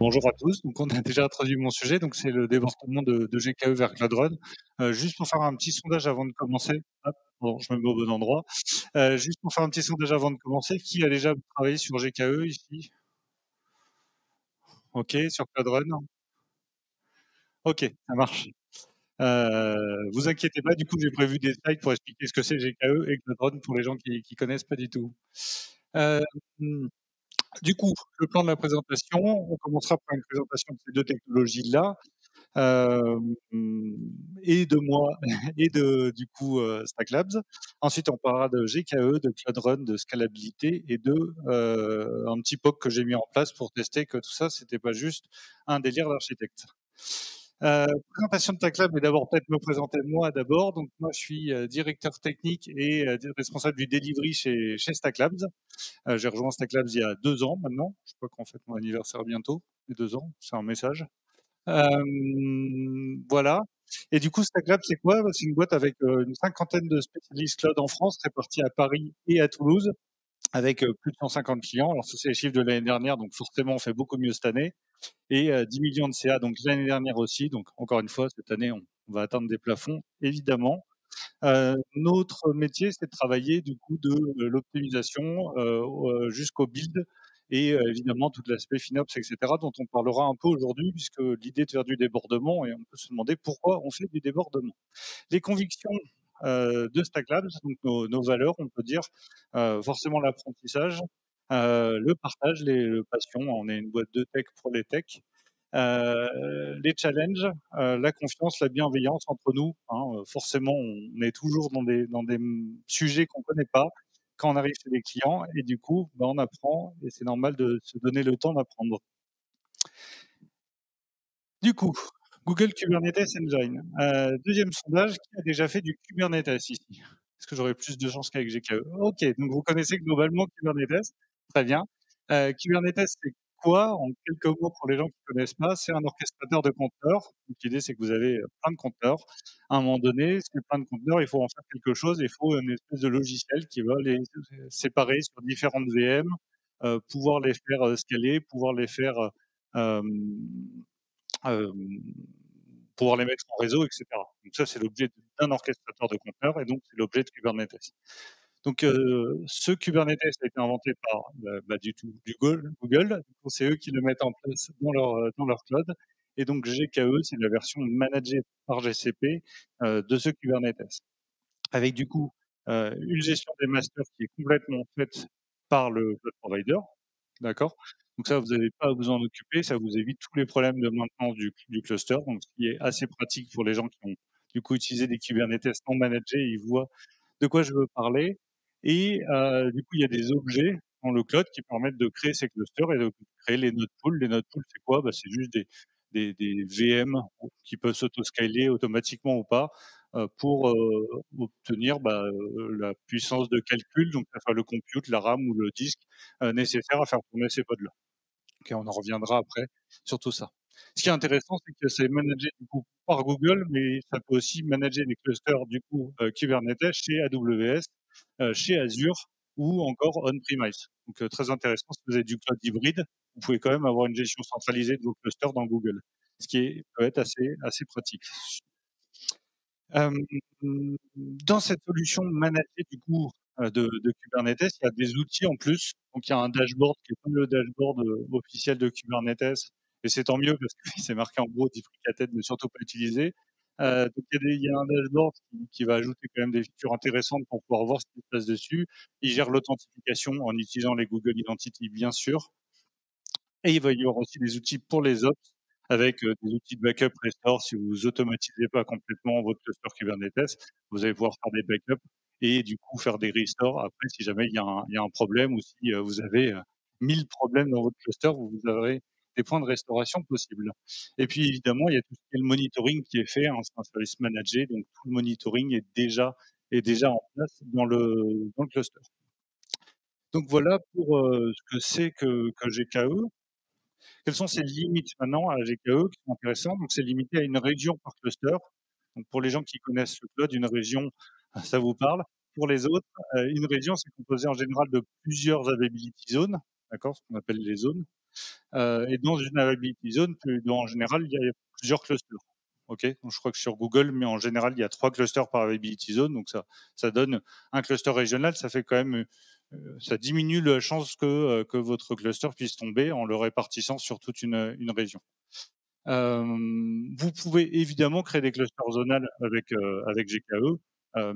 bonjour à tous. Donc, on a déjà introduit mon sujet, donc c'est le débordement de GKE vers Cloud Run. Juste pour faire un petit sondage avant de commencer. Hop, bon, je me mets au bon endroit. Juste pour faire un petit sondage avant de commencer, qui a déjà travaillé sur GKE ici? OK, sur Cloud Run? OK, ça marche. Vous inquiétez pas, du coup, j'ai prévu des slides pour expliquer ce que c'est GKE et Cloud Run pour les gens qui connaissent pas du tout. Hem, du coup, le plan de la présentation, on commencera par une présentation de ces 2 technologies-là. Hem, et de moi et de du coup, Stack Labs. Ensuite, on parlera de GKE, de Cloud Run, de scalabilité et de, un petit POC que j'ai mis en place pour tester que tout ça, c'était pas juste un délire d'architecte. Présentation de Stack Lab, mais d'abord peut-être me présenter moi d'abord. Donc moi, je suis, directeur technique et responsable du delivery chez Stack Labs. J'ai rejoint Stack Labs il y a 2 ans maintenant. Je crois qu'on fête mon anniversaire bientôt, les 2 ans, c'est un message. Voilà. Et du coup, Stack Lab, c'est quoi? Bah, c'est une boîte avec, une cinquantaine de spécialistes cloud en France, répartis à Paris et à Toulouse, avec, plus de 150 clients. Alors ça, c'est les chiffres de l'année dernière, donc forcément, on fait beaucoup mieux cette année et 10 millions de CA, donc l'année dernière aussi. Donc encore une fois, cette année, on va atteindre des plafonds, évidemment. Notre métier, c'est de travailler du coup de, l'optimisation, jusqu'au build et évidemment tout l'aspect FinOps et cetera dont on parlera un peu aujourd'hui puisque l'idée est de faire du débordement et on peut se demander pourquoi on fait du débordement. Les convictions, de Stack Labs, donc nos valeurs, on peut dire, forcément l'apprentissage, le partage, le passion, on est une boîte de tech pour les techs, les challenges, la confiance, la bienveillance entre nous, hein, forcément, on est toujours dans des sujets qu'on connaît pas quand on arrive chez les clients et du coup, bah, on apprend et c'est normal de se donner le temps d'apprendre. Du coup, Google Kubernetes Engine. 2e sondage, qui a déjà fait du Kubernetes ici? Est-ce que j'aurais plus de chance qu'avec GKE? OK, donc vous connaissez globalement Kubernetes. Très bien. Kubernetes, c'est quoi? En quelques mots pour les gens qui connaissent pas, c'est un orchestrateur de conteneurs. Donc l'idée, c'est que vous avez, plein de conteneurs. À un moment donné, ces plein de conteneurs, il faut en faire quelque chose. Il faut une espèce de logiciel qui va les séparer sur différentes VM, pouvoir les faire, scaler, pouvoir les faire, hem hem, pouvoir les mettre en réseau et cetera. Donc ça, c'est l'objet d'un orchestrateur de conteneurs et donc c'est l'objet de Kubernetes. Donc ce Kubernetes a été inventé par, bah, du Google. Du coup, c'est eux qui le mettent en place dans leur cloud et donc GKE, c'est la version managée par GCP, de ce Kubernetes. Avec du coup, une gestion des masters qui est complètement faite par le cloud provider. D'accord? Donc ça, vous n'avez pas à vous en occuper, ça vous évite tous les problèmes de maintenance du cluster, donc ce qui est assez pratique pour les gens qui ont, du coup, utilisé des Kubernetes non managés, ils voient de quoi je veux parler et du coup, il y a des objets dans le cloud qui permettent de créer ces clusters et de créer les node pools. Les node pools, c'est quoi? Bah, c'est juste des VM qui peuvent s'auto-scaler automatiquement ou pas, pour, obtenir, bah, la puissance de calcul, donc enfin le compute, la RAM ou le disque, nécessaires à faire tourner ces pods-là. OK, on en reviendra après sur tout ça. Ce qui est intéressant, c'est que c'est managé du coup par Google, mais ça peut aussi manager les clusters du coup, Kubernetes chez AWS, chez Azure ou encore on-premise. Donc très intéressant si vous avez du cloud hybride, vous pouvez quand même avoir une gestion centralisée de vos clusters dans Google, ce qui peut être assez pratique. Hem, dans cette solution managée du coup, de Kubernetes, il y a des outils en plus. Donc il y a un dashboard qui est comme le dashboard, officiel de Kubernetes et c'est tant mieux parce que c'est marqué en gros deprecated ne surtout pas utiliser. Donc il y a un dashboard qui va ajouter quand même des features intéressantes pour pouvoir voir ce qui se passe dessus. Il gère l'authentification en utilisant les Google Identity bien sûr. Et il va y avoir aussi des outils pour les ops avec, des outils de backup restore. Si vous automatisez pas complètement votre cluster Kubernetes, vous allez pouvoir faire des backups et du coup faire des restores après si jamais il y a un problème ou si, vous avez, 1000 problèmes dans votre cluster, vous aurez des points de restauration possibles. Et puis évidemment, il y a tout ce qui est le monitoring qui est fait, hein, c'est un service managé, donc tout le monitoring est déjà en place dans le cluster. Donc voilà pour, ce que c'est que GKE. Quelles sont ses limites maintenant à GKE qui sont intéressantes? Donc c'est limité à une région par cluster. Donc pour les gens qui connaissent le cloud, une région, ça vous parle. Pour les autres, une région, c'est composé en général de plusieurs availability zones, d'accord? Ce qu'on appelle les zones. Et dans une availability zone, en général, il y a plusieurs clusters. OK? Donc je crois que sur Google, mais en général, il y a 3 clusters par availability zone, donc ça donne un cluster régional, ça fait quand même, ça diminue la chance que votre cluster puisse tomber en le répartissant sur toute une région. Vous pouvez évidemment créer des clusters zonales avec GKE,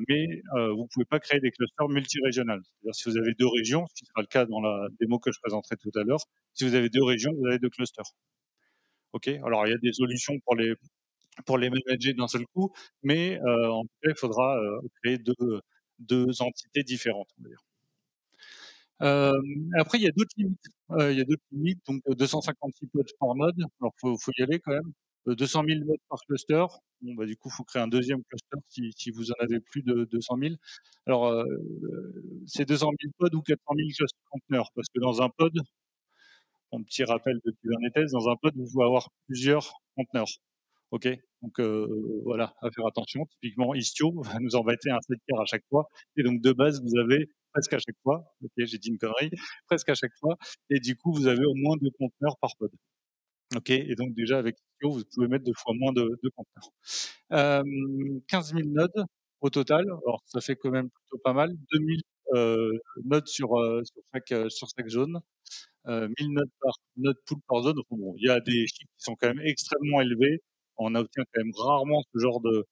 mais vous ne pouvez pas créer des clusters multirégionales. C'est-à-dire si vous avez 2 régions, ce qui sera le cas dans la démo que je présenterai tout à l'heure, si vous avez 2 régions, vous avez 2 clusters. OK? Alors il y a des solutions pour les manager d'un seul coup, mais en tout cas, il faudra, créer 2 entités différentes, on va dire. Après il y a d'autres limites. Il y a d'autres limites, donc 256 pods par node. Alors faut y aller quand même. 200 000 nodes par cluster. Bon, bah, du coup, faut créer un deuxième cluster si vous en avez plus de 200 000. Alors, c'est 200 000 pods ou 400 000 conteneurs? Parce que dans un pod, mon petit rappel de Kubernetes, dans un pod, vous pouvez avoir plusieurs conteneurs. OK? Donc voilà, à faire attention. Typiquement, Istio va nous embêter un sidecar à chaque fois et donc de base, vous avez presque à chaque fois, OK, j'ai dit une connerie, presque à chaque fois et du coup, vous avez au moins 2 conteneurs par pod. OK? Et donc déjà avec Istio, vous pouvez mettre 2 fois moins de conteneurs. 15 000 nodes au total, alors ça fait quand même plutôt pas mal. 2 000, nodes sur chaque zone. 1000 notes par note pool par zone. Enfin bon, il y a des chiffres qui sont quand même extrêmement élevés. On obtient quand même rarement ce genre de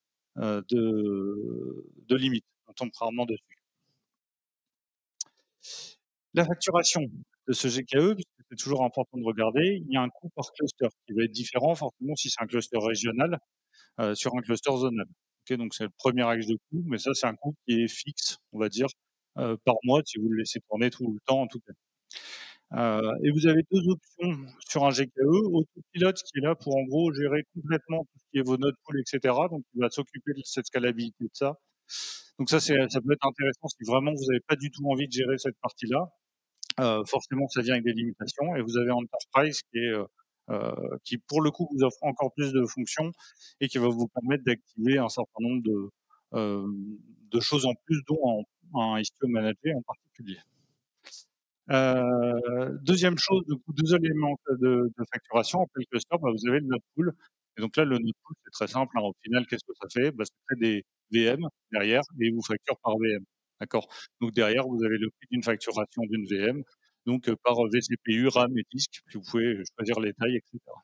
limite. On tombe rarement dessus. La facturation de ce GKE, puisque c'est toujours important de regarder, il y a un coût par cluster qui va être différent forcément si c'est un cluster régional, sur un cluster zonal. OK, donc c'est le premier axe de coût, mais ça, c'est un coût qui est fixe, on va dire, par mois si vous le laissez tourner tout le temps en tout cas. Et vous avez 2 options sur un GKE, Autopilote qui est là pour en gros gérer complètement tout ce qui est vos node pool et cetera, donc il va s'occuper de cette scalabilité de ça. Donc ça peut être intéressant si vraiment vous avez pas du tout envie de gérer cette partie-là. Forcément ça vient avec des limitations et vous avez Enterprise qui pour le coup vous offre encore plus de fonctions et qui va vous permettre d'activer un certain nombre de choses en plus, dont un Istio Manager en particulier. 2e chose, du coup, 2 éléments de facturation après le cluster, bah, vous avez le node pool et donc là, le node pool, c'est très simple, hein. Au final, qu'est-ce que ça fait? Bah, ça fait des VM derrière et il vous facture par VM. D'accord? Donc derrière, vous avez le prix d'une facturation d'une VM, donc par vCPU, RAM et disque, puis vous pouvez choisir les tailles et cetera.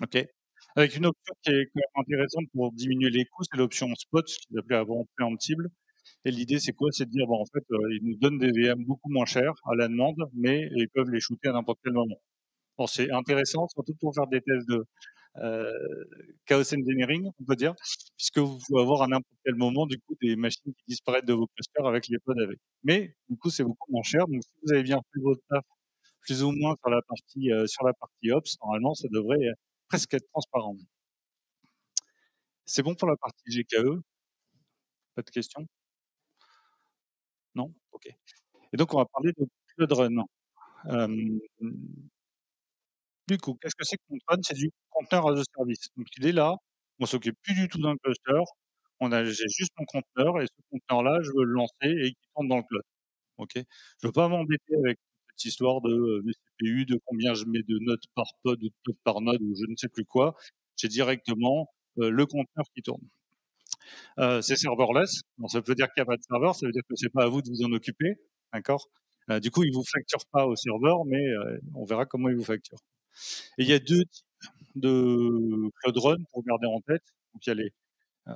OK? Avec une option qui est quand même intéressante pour diminuer les coûts, c'est l'option spot, ce qu'ils appelaient avant préemptible. Et l'idée, c'est quoi? C'est de dire, bon, en fait, ils nous donnent des VM beaucoup moins chers à la demande, mais ils peuvent les shooter à n'importe quel moment. Bon, c'est intéressant, surtout pour faire des tests de heu, chaos engineering, on peut dire, puisque vous pouvez avoir à n'importe quel moment, du coup, des machines qui disparaissent de vos clusters avec les pods avec. Mais du coup, c'est beaucoup moins cher, donc si vous avez bien fait votre taf, plus ou moins sur la partie ops, normalement, ça devrait, presque être transparent. C'est bon pour la partie GKE? Pas de questions? Non? OK. Et donc on va parler de Cloud Run. Hem, du coup, qu'est-ce que c'est que Cloud Run? C'est du conteneur as a service. Donc il est là, on s'occupe plus du tout d'un cluster, j'ai juste mon conteneur et ce conteneur-là, je veux le lancer et qu'il tourne dans le cloud. OK? Je veux pas m'embêter avec cette histoire de, vCPU, de combien je mets de nodes par pod ou de pods par node ou je ne sais plus quoi. J'ai directement, le conteneur qui tourne. C'est serverless, donc ça veut dire qu'il y a pas de serveur, ça veut dire que c'est pas à vous de vous en occuper, d'accord? Du coup, il vous facture pas au serveur, mais on verra comment il vous facture. Et il y a 2 types de Cloud Run pour garder en tête. Donc il y a les, heu,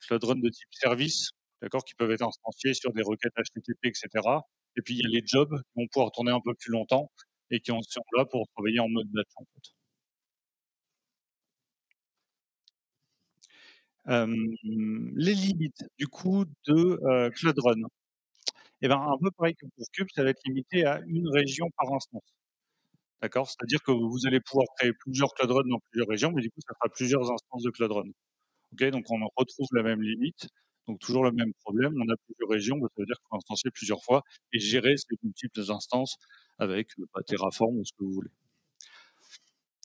Cloud Run de type service, d'accord? Qui peuvent être instanciés sur des requêtes HTTP et cetera. Et puis il y a les jobs qui vont pouvoir tourner un peu plus longtemps et qui sont là pour travailler en mode batch, en fait. Hem, les limites du coup de, Cloud Run. Et ben, un peu pareil que pour Cube, ça va être limité à une région par instance. D'accord? C'est-à-dire que vous allez pouvoir créer plusieurs Cloud Run dans plusieurs régions, mais du coup, ça fera plusieurs instances de Cloud Run. OK? Donc on en retrouve la même limite, donc toujours le même problème. On a plusieurs régions, bah, ça veut dire qu'il faut instancier plusieurs fois et gérer ces multiples instances avec, bah, Terraform ou ce que vous voulez.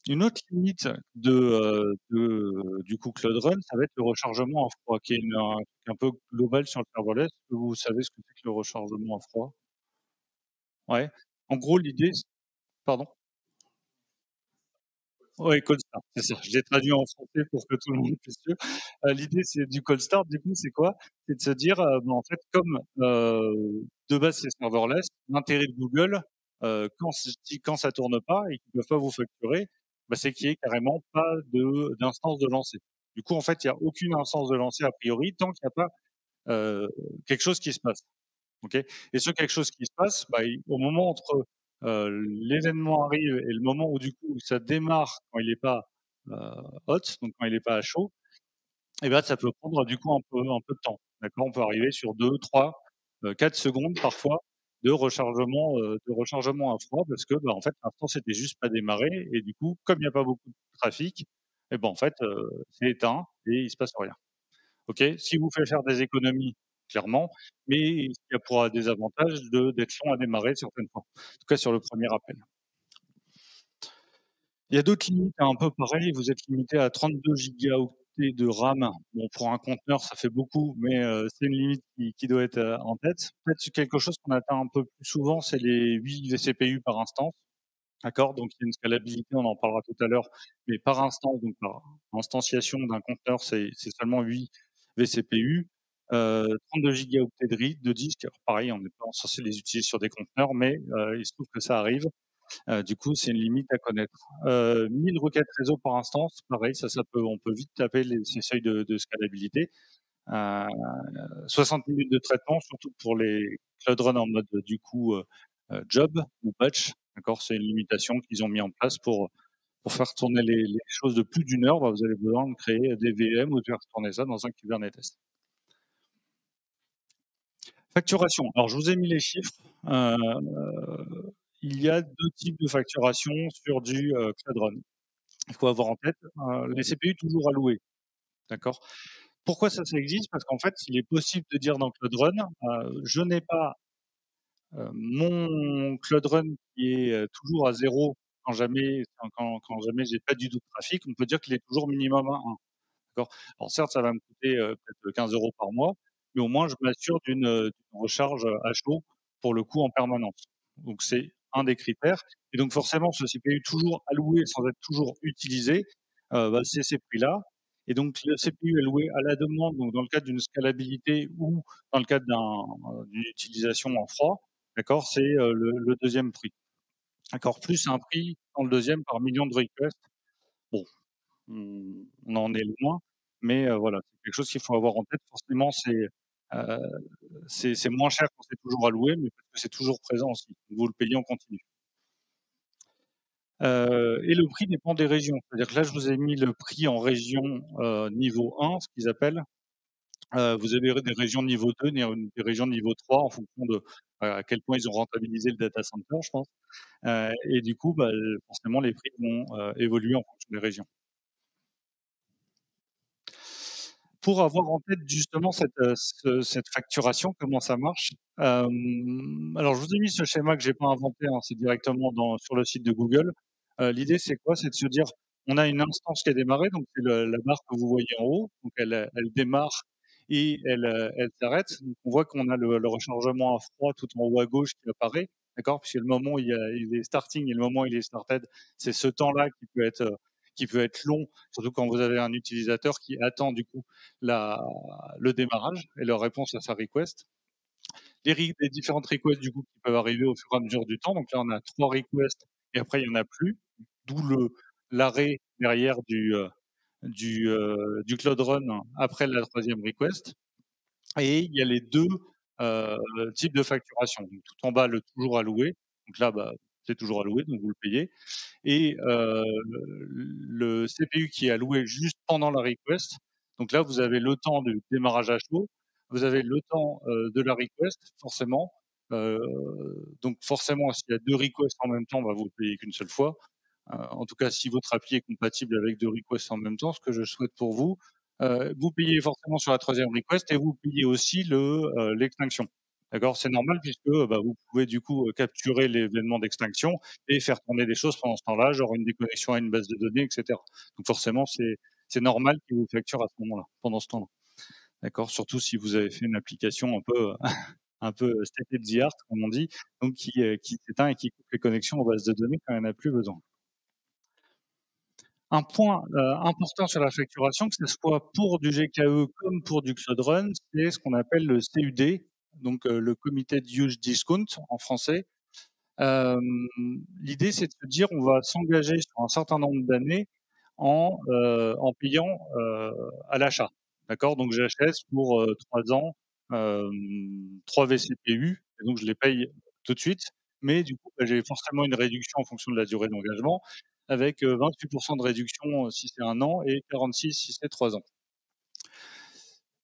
Une autre limite du coup Cloud Run, ça va être le rechargement à froid, qui est un truc un peu global sur le serverless. Est-ce que vous savez ce que c'est que le rechargement à froid? Ouais. En gros, l'idée c pardon? Oui, cold start, c'est ça. Je l'ai traduit en français pour que tout le monde puisse suivre. L'idée, c'est du cold start, du coup, c'est quoi? C'est de se dire, bah, en fait, comme, de base, c'est serverless, l'intérêt de Google, quand ça tourne pas et qu'ils peuvent pas vous facturer, bah, c'est qu'il y ait carrément pas d'instance de lancer. Du coup, en fait, il y a aucune instance de lancer a priori tant qu'il y a pas, heu, quelque chose qui se passe. OK? Et ce quelque chose qui se passe, bah, au moment entre, l'événement arrive et le moment où du coup ça démarre quand il est pas, heu, hot, donc quand il est pas à chaud, et ben ça peut prendre du coup un peu de temps. D'accord? On peut arriver sur 2, 3, 4 secondes parfois de rechargement à froid parce que, bah, en fait l'instant c'était juste pas démarré et du coup comme il y a pas beaucoup de trafic, et ben en fait, c'est éteint et il se passe rien. OK? Ce qui vous fait faire des économies, clairement, mais il y a pour des avantages d'être long à démarrer certaines fois. En tout cas sur le premier appel. Il y a d'autres limites, un peu pareil, vous êtes limité à 32 gigaoctets de RAM. Bon, pour un conteneur, ça fait beaucoup, mais c'est une limite qui doit être, en tête. Peut-être quelque chose qu'on atteint un peu plus souvent, c'est les 8 vCPU par instance. D'accord? Donc il y a une scalabilité, on en parlera tout à l'heure, mais par instance, donc par instantiation d'un conteneur, c'est seulement 8 vCPU, 32 gigaoctets de disque. Alors pareil, on n'est pas censé les utiliser sur des conteneurs, mais il se trouve que ça arrive. Du coup, c'est une limite à connaître. 1000 requêtes réseau par instance, pareil, on peut vite taper ces seuils de scalabilité. Heu, 60 minutes de traitement, surtout pour les Cloud Run en mode, du coup, job ou batch, d'accord? C'est une limitation qu'ils ont mis en place pour faire tourner les choses de plus d'1 heure, bah, vous avez besoin de créer des VM ou de faire tourner ça dans un Kubernetes. Facturation, alors je vous ai mis les chiffres, il y a 2 types de facturation sur du, Cloud Run. Il faut avoir en tête, les CPU toujours alloués, d'accord? Pourquoi ça existe? Parce qu'en fait, il est possible de dire dans Cloud Run, je n'ai pas, mon Cloud Run qui est, toujours à 0 quand jamais j'ai pas du tout de trafic, on peut dire qu'il est toujours minimum à 1. D'accord? Alors certes, ça va me coûter, peut-être 15 € par mois, mais au moins je m'assure d'une recharge, à chaud, pour le coup en permanence. Donc c'est un des critères et donc forcément ce CPU toujours alloué sans être toujours utilisé, bah, c'est ces prix-là et donc le CPU est loué à la demande, donc dans le cadre d'une scalabilité ou dans le cadre d'une utilisation en froid, d'accord? C'est, le 2e prix. D'accord? Plus un prix dans le 2e par million de requests. Bon, on en est loin, mais voilà, c'est quelque chose qu'il faut avoir en tête. Forcément, heu, c'est moins cher quand c'est toujours alloué, mais parce que c'est toujours présent aussi. Vous le payez en continu. Et le prix dépend des régions. C'est-à-dire que là, je vous ai mis le prix en région, niveau 1, ce qu'ils appellent. Vous avez des régions niveau 2, des régions niveau 3 en fonction de, à quel point ils ont rentabilisé le data center, je pense. Et du coup, bah, forcément, les prix vont, évoluer en fonction des régions. Pour avoir en tête justement cette facturation, comment ça marche? Alors je vous ai mis ce schéma que j'ai pas inventé, hein, c'est directement sur le site de Google. L'idée c'est quoi? C'est de se dire, on a une instance qui a démarré, donc c'est la barre que vous voyez en haut, donc elle démarre et elle s'arrête. Donc on voit qu'on a le rechargement à froid tout en haut à gauche qui apparaît, d'accord? Puisque le moment où il est starting et le moment où il est started, c'est ce temps-là qui peut être long, surtout quand vous avez un utilisateur qui attend du coup la le démarrage et leur réponse à sa request. Les différentes requests du coup qui peuvent arriver au fur et à mesure du temps. Donc là, on a 3 requests et après il y en a plus, d'où l'arrêt derrière du Cloud Run après la 3e request et il y a les 2 types de facturation. Donc tout en bas, le toujours alloué, donc là, bah, c'est toujours alloué, donc vous le payez et le CPU qui est alloué juste pendant la request. Donc là, vous avez le temps du démarrage à chaud, vous avez le temps, de la request forcément, heu, donc forcément s'il y a 2 requests en même temps, bah, vous le payez qu'une seule fois. En tout cas, si votre appli est compatible avec 2 requests en même temps, ce que je souhaite pour vous, vous payez forcément sur la 3e request et vous payez aussi l'extinction. D'accord? C'est normal puisque, bah, vous pouvez du coup, capturer l'événement d'extinction et faire tourner des choses pendant ce temps-là, genre une déconnexion à une base de données et cetera. Donc forcément, c'est normal qu'ils vous facturent à ce moment-là, pendant ce temps-là. D'accord? Surtout si vous avez fait une application un peu, un peu, state of the art comme on dit, donc qui s'éteint et qui coupe les connexions aux bases de données quand il y en a plus besoin. Un point, important sur la facturation, que ce soit pour du GKE comme pour du Cloud Run, c'est ce qu'on appelle le CUD, donc le Committed Use Discount en français. Hem, L'idée, c'est de se dire: «On va s'engager sur un certain nombre d'années en payant, à l'achat». D'accord? Donc j'achète pour, 3 ans, 3 VCPU et donc je les paye tout de suite. Mais du coup, bah, j'ai forcément une réduction en fonction de la durée d'engagement avec, 28 de réduction, si c'est 1 an et 46 si c'est 3 ans.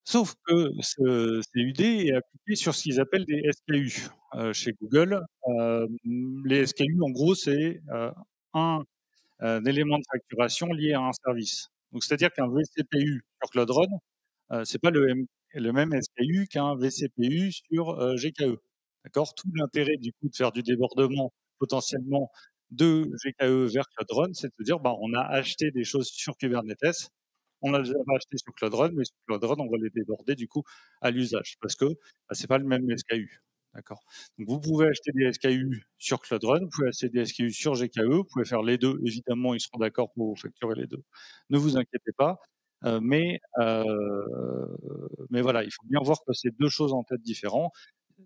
Sauf que ce CUD est appliqué sur ce qu'ils appellent des SKU, chez Google. Les SKU, en gros, c'est, un, élément de facturation lié à un service. Donc c'est-à-dire qu'un vCPU sur Cloud Run, c'est pas le même SKU qu'un vCPU sur, GKE. D'accord? Tout l'intérêt du coup de faire du débordement potentiellement de GKE vers Cloud Run, c'est de se dire: «Bah, on a acheté des choses sur Kubernetes, on a déjà acheté sur Cloud Run, mais sur Cloud Run, on va les déborder du coup à l'usage» parce que, bah, c'est pas le même SKU. D'accord? Donc vous pouvez acheter des SKU sur Cloud Run, vous pouvez acheter des SKU sur GKE, vous pouvez faire les 2. Évidemment, ils seront d'accord pour vous facturer les 2. Ne vous inquiétez pas, mais voilà, il faut bien voir que c'est 2 choses en tête différents.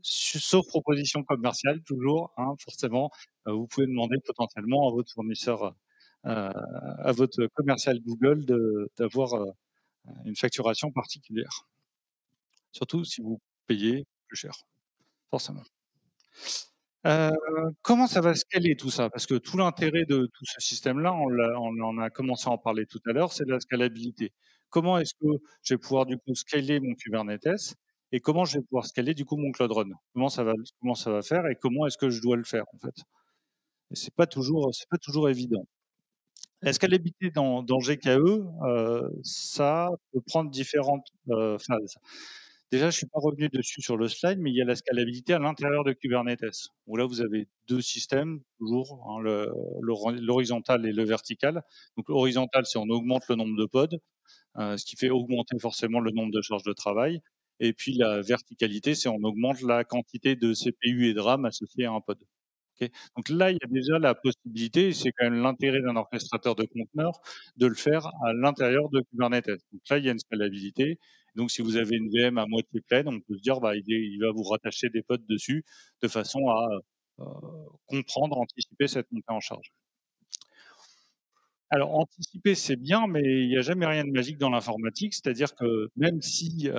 Sauf proposition commerciale toujours, hein, forcément, vous pouvez demander potentiellement à votre fournisseur, à votre commercial Google d'avoir, une facturation particulière. Surtout si vous payez plus cher, forcément. Heu, Comment ça va scaler tout ça? Parce que tout l'intérêt de tout ce système-là, on en a commencé à en parler tout à l'heure, c'est de la scalabilité. Comment est-ce que je vais pouvoir du coup scaler mon Kubernetes et comment je vais pouvoir scaler du coup mon Cloud Run? Comment ça va faire et comment est-ce que je dois le faire en fait? Et c'est pas toujours évident. La scalabilité dans GKE, ça peut prendre différentes, phases. Déjà, je suis pas revenu dessus sur le slide, mais il y a la scalabilité à l'intérieur de Kubernetes, où là, vous avez 2 systèmes toujours, hein, l'horizontal et le vertical. Donc l'horizontal, c'est on augmente le nombre de pods, ce qui fait augmenter forcément le nombre de charges de travail et puis la verticalité, c'est on augmente la quantité de CPU et de RAM associés à un pod. OK. Donc là, il y a déjà la possibilité, et c'est quand même l'intérêt d'un orchestrateur de conteneurs, de le faire à l'intérieur de Kubernetes. Donc là, il y a une scalabilité. Donc si vous avez une VM à moitié pleine, on peut se dire, bah, il va vous rattacher des pods dessus, de façon à, heu, comprendre, anticiper cette montée en charge. Alors anticiper, c'est bien, mais il y a jamais rien de magique dans l'informatique. C'est-à-dire que même si,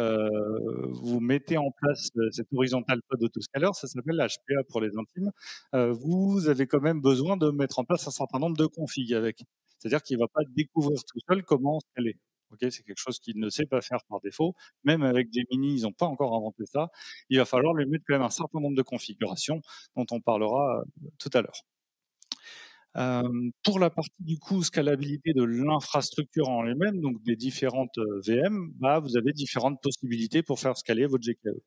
vous mettez en place, cet horizontal pod autoscaler, ça s'appelle HPA pour les intimes, vous avez quand même besoin de mettre en place un certain nombre de configs avec. C'est-à-dire qu'il ne va pas découvrir tout seul comment scaler. OK? C'est quelque chose qu'il ne sait pas faire par défaut. Même avec Gemini, ils n'ont pas encore inventé ça. Il va falloir lui mettre quand même un certain nombre de configurations dont on parlera, tout à l'heure. Pour la partie du coup scalabilité de l'infrastructure en elle-même, donc des différentes, VM, bah, vous avez différentes possibilités pour faire scaler votre GKE.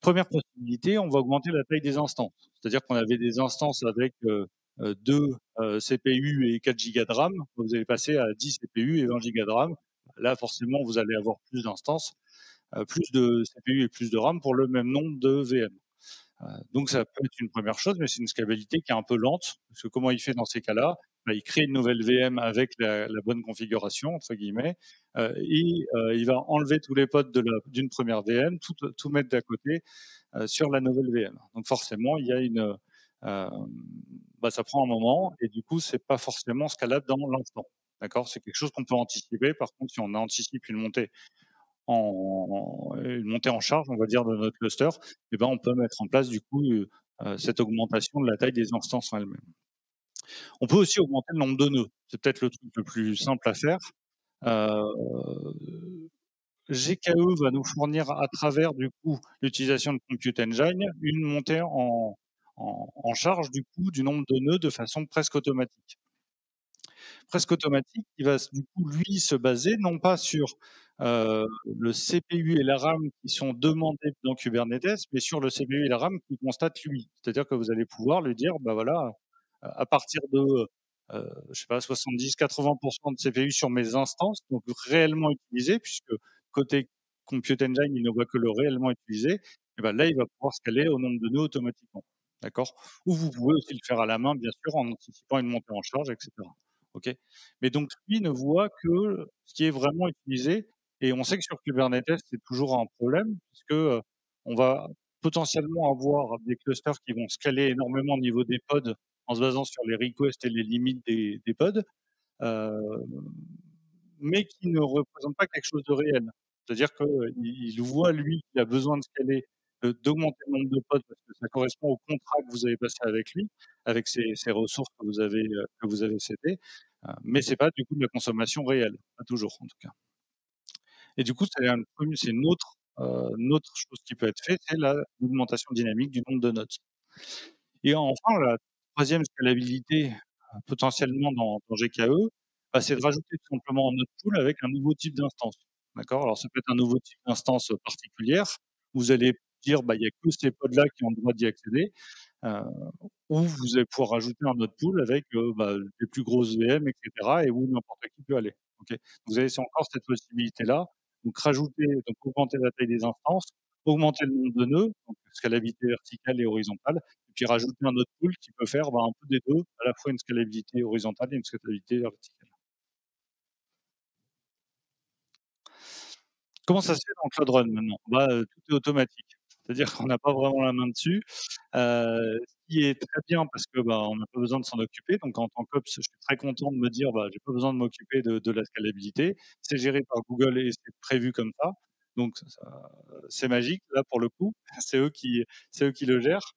Première possibilité, on va augmenter la taille des instances. C'est-à-dire qu'on avait des instances avec, 2, CPU et 4 gigas de RAM, vous allez passer à 10 CPU et 20 gigas de RAM. Là, forcément, vous allez avoir plus d'instances, plus de CPU et plus de RAM pour le même nombre de VM. Donc ça peut être une première chose, mais c'est une scalabilité qui est un peu lente, parce que comment il fait dans ces cas-là? Bah, il crée une nouvelle VM avec la «bonne configuration» entre guillemets, il va enlever tous les pods d'une première VM, tout mettre d'à côté, sur la nouvelle VM. Donc forcément, il y a bah, ça prend un moment et du coup, c'est pas forcément scalable dans l'instant. D'accord? C'est quelque chose qu'on peut anticiper. Par contre, si on anticipe une montée en charge, on va dire, de notre cluster, et ben, on peut mettre en place du coup, cette augmentation de la taille des instances en elles-mêmes. On peut aussi augmenter le nombre de nœuds. C'est peut-être le truc le plus simple à faire. Heu, GKE va nous fournir à travers du coup l'utilisation de Compute Engine, une montée en charge du coup du nombre de nœuds de façon presque automatique. Presque automatique, qui va du coup, lui, se baser non pas sur, heu, le CPU et la RAM qui sont demandés dans Kubernetes, mais sur le CPU et la RAM qu'il constate lui. C'est-à-dire que vous allez pouvoir lui dire: «Bah, voilà, à partir de, je sais pas 70-80 de CPU sur mes instances, donc réellement utilisées», puisque côté Compute Engine, il ne voit que le réellement utilisé, et bah, là, il va pouvoir scaler au nombre de nœuds automatiquement. D'accord? Ou vous pouvez aussi le faire à la main, bien sûr, en anticipant une montée en charge et cetera. OK? Mais donc lui ne voit que ce qui est vraiment utilisé et on sait que sur Kubernetes, c'est toujours un problème puisque, on va potentiellement avoir des clusters qui vont scaler énormément au niveau des pods en se basant sur les requests et les limites des pods, heu, mais qui ne représentent pas quelque chose de réel. C'est-à-dire qu'il voit lui qu'il a besoin de scaler, d'augmenter le nombre de pods parce que ça correspond au contrat que vous avez passé avec lui, avec ces ressources que vous avez cédées, mais c'est pas du coup de la consommation réelle, pas toujours en tout cas. Et du coup, c'est une autre chose qui peut être faite, c'est l'augmentation dynamique du nombre de nodes. Et enfin, la troisième scalabilité, potentiellement dans GKE, bah, c'est de rajouter tout simplement un node pool avec un nouveau type d'instance. D'accord? Alors ça peut être un nouveau type d'instance, particulière. Vous allez dire: «Bah, il y a que ces pods-là qui ont le droit d'y accéder», heu, ou vous allez pouvoir rajouter un node pool avec, bah, les plus grosses VM et cetera et où n'importe qui peut aller. OK? Vous avez encore cette possibilité-là, donc augmenter la taille des instances, augmenter le nombre de nœuds, donc scalabilité verticale et horizontale et puis rajouter un autre pool qui peut faire, bah, un peu des 2, à la fois une scalabilité horizontale et une scalabilité verticale. Comment ça se fait dans Cloud Run maintenant? Bah, tout est automatique. C'est-à-dire qu'on n'a pas vraiment la main dessus, ce qui est très bien parce que, bah, on n'a pas besoin de s'en occuper. Donc en tant qu'ops, je suis très content de me dire: «Bah, j'ai pas besoin de m'occuper de la scalabilité». C'est géré par Google et c'est prévu comme ça. Donc c'est magique là pour le coup. C'est eux qui le gèrent.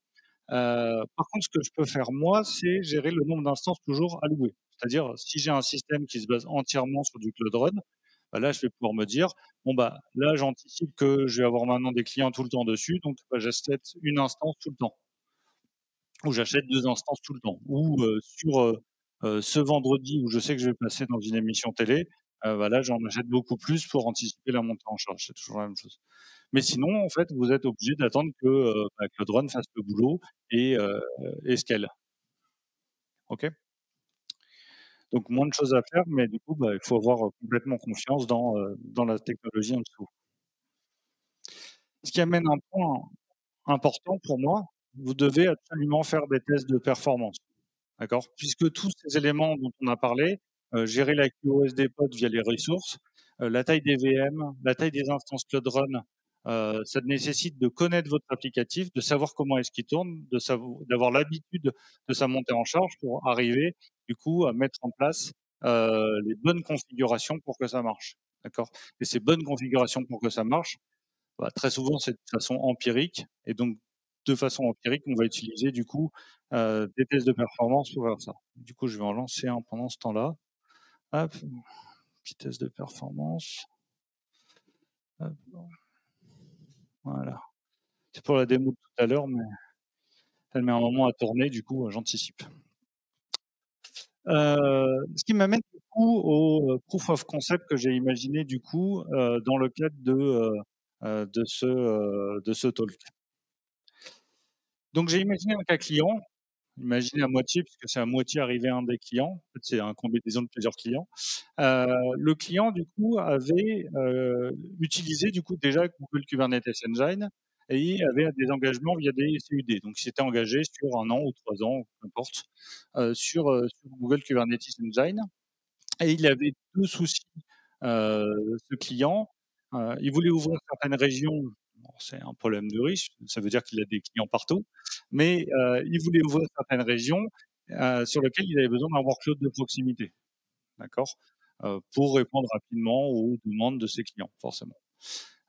Par contre, ce que je peux faire moi, c'est gérer le nombre d'instances toujours allouées. C'est-à-dire, si j'ai un système qui se base entièrement sur du Cloud Run, bah, là, je vais pouvoir me dire: «Bon, bah, là, j'anticipe que je vais avoir maintenant des clients tout le temps dessus, donc bah, j'achète une instance tout le temps ou j'achète 2 instances tout le temps» ou ce vendredi où je sais que je vais passer dans une émission télé, bah, là, j'en achète beaucoup plus pour anticiper la montée en charge. C'est toujours la même chose. Mais sinon, en fait, vous êtes obligé d'attendre bah, que le drone fasse le boulot et scale. OK? Donc moins de choses à faire, mais du coup, bah, il faut avoir, complètement confiance dans la technologie en dessous. Ce qui amène un point important pour moi, vous devez absolument faire des tests de performance. D'accord? Puisque tous ces éléments dont on a parlé, gérer la QoS des pods via les ressources, la taille des VM, la taille des instances Cloud Run, ça nécessite de connaître votre applicatif, de savoir comment est-ce qu'il tourne, d'avoir l'habitude de sa montée en charge pour arriver, du coup, à mettre en place, les bonnes configurations pour que ça marche. D'accord? Et ces bonnes configurations pour que ça marche, bah, très souvent, c'est de façon empirique et donc de façon empirique, on va utiliser du coup, des tests de performance pour faire ça. Du coup, je vais en lancer un pendant ce temps-là. Hop, petit test de performance. Hop, voilà. C'est pour la démo de tout à l'heure, mais elle met un moment à tourner, du coup, j'anticipe. Ce qui m'amène du coup au, proof of concept que j'ai imaginé du coup, dans le cadre de ce talk. Donc j'ai imaginé un cas client. Imaginez à moitié, puisque c'est à moitié arrivé un des clients. En fait, c'est un combinaison de plusieurs clients. Le client, du coup, avait, utilisé, du coup, déjà Google Kubernetes Engine et avait des engagements via des CUD. Donc, il s'était engagé sur 1 an ou 3 ans, peu importe, sur Google Kubernetes Engine et il avait 2 soucis, ce client. Il voulait ouvrir certaines régions. Bon, c'est un problème de riche, ça veut dire qu'il a des clients partout, mais il voulait ouvrir certaines régions, sur lesquelles il avait besoin d'un workload de proximité, d'accord? Pour répondre rapidement aux demandes de ses clients, forcément.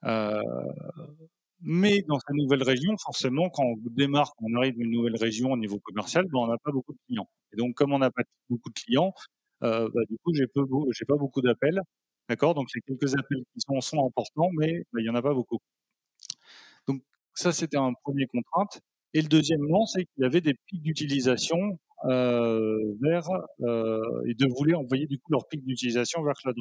Heu, mais dans sa nouvelle région, forcément, quand on démarre, quand on arrive dans une nouvelle région au niveau commercial, ben, on n'a pas beaucoup de clients et donc comme on n'a pas beaucoup de clients, bah, du coup, j'ai pas beaucoup d'appels, d'accord? Donc les quelques appels qui sont importants, mais bah, il y en a pas beaucoup. Donc ça, c'était un premier contrainte et le deuxièmement, c'est qu'il y avait des pics d'utilisation, vers, ils voulaient envoyer du coup leurs pics d'utilisation vers Cloud.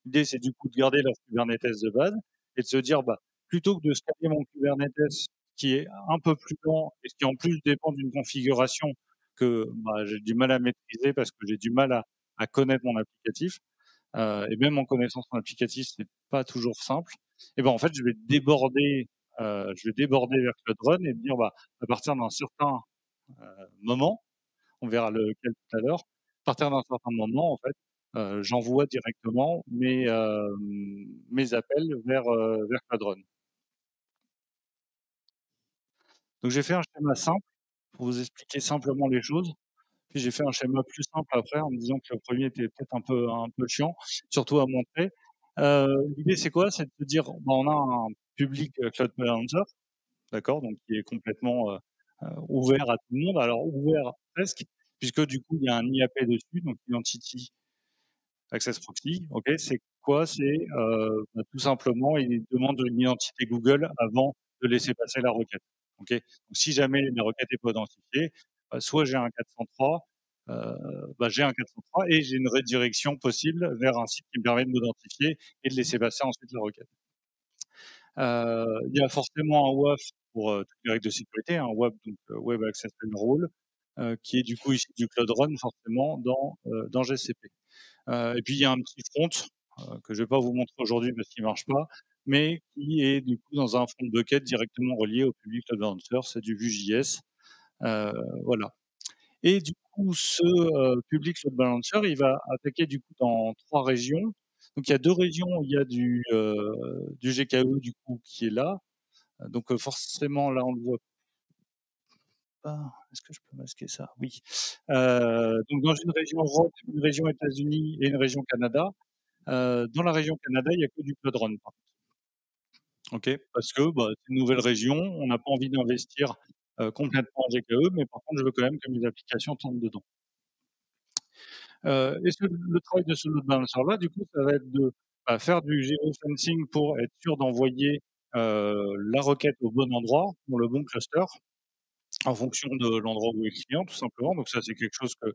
L'idée, c'est du coup de garder leur Kubernetes de base et de se dire, bah, plutôt que de scaler mon Kubernetes qui est un peu plus lent et qui en plus dépend d'une configuration que, bah, j'ai du mal à maîtriser parce que j'ai du mal à connaître mon applicatif, et même en connaissance mon applicatif, c'est pas toujours simple. Et ben, en fait, je vais déborder vers Cloud Run et me dire, bah, à partir d'un certain, moment, on verra lequel tout à l'heure, partir d'un certain moment, en fait, j'envoie directement mes appels vers Cloud. Donc j'ai fait un schéma simple pour vous expliquer simplement les choses. Puis j'ai fait un schéma plus simple après en me disant que le premier était peut-être un peu chiant, surtout à montrer. L'idée c'est quoi? C'est de se dire, bah, on a un public, cloud balancer, d'accord? Donc qui est complètement, ouvert à tout le monde. Alors ouvert presque, puisque du coup il y a un IAP dessus, donc Identity Access Proxy, OK, c'est quoi? C'est, bah, tout simplement, il demande une identité Google avant de laisser passer la requête, OK? Donc si jamais la requête est pas identifiée, soit j'ai un 403, heu, bah, j'ai un 403 et j'ai une redirection possible vers un site qui me permet de m'identifier et de laisser passer ensuite la requête. Il y a forcément un WAF pour, toutes les règles de sécurité, un WAF donc Web Access Rule, qui est du coup issu du Cloud Run forcément dans GCP. Et puis il y a un petit front, que je vais pas vous montrer aujourd'hui parce qu'il marche pas, mais qui est du coup dans un front bucket directement relié au public load balancer, c'est du Vue.js, heu, voilà. Et du coup ce, public load balancer, il va attaquer du coup dans 3 régions. Donc il y a 2 régions où il y a du GKE du coup qui est là, donc forcément là on le voit pas. Est-ce que je peux masquer ça? Oui. Donc dans une région Europe, une région États-Unis et une région Canada. Dans la région Canada, il y a que du Cloud Run, par contre, OK? Parce que, bah, c'est une nouvelle région, on n'a pas envie d'investir, complètement en GKE, mais par contre, je veux quand même que mes applications tournent dedans. Et le travail de ce load balancer-là, du coup, ça va être de, bah, faire du geo-fencing pour être sûr d'envoyer, la requête au bon endroit, dans le bon cluster, en fonction de l'endroit où est le client, tout simplement. Donc ça, c'est quelque chose que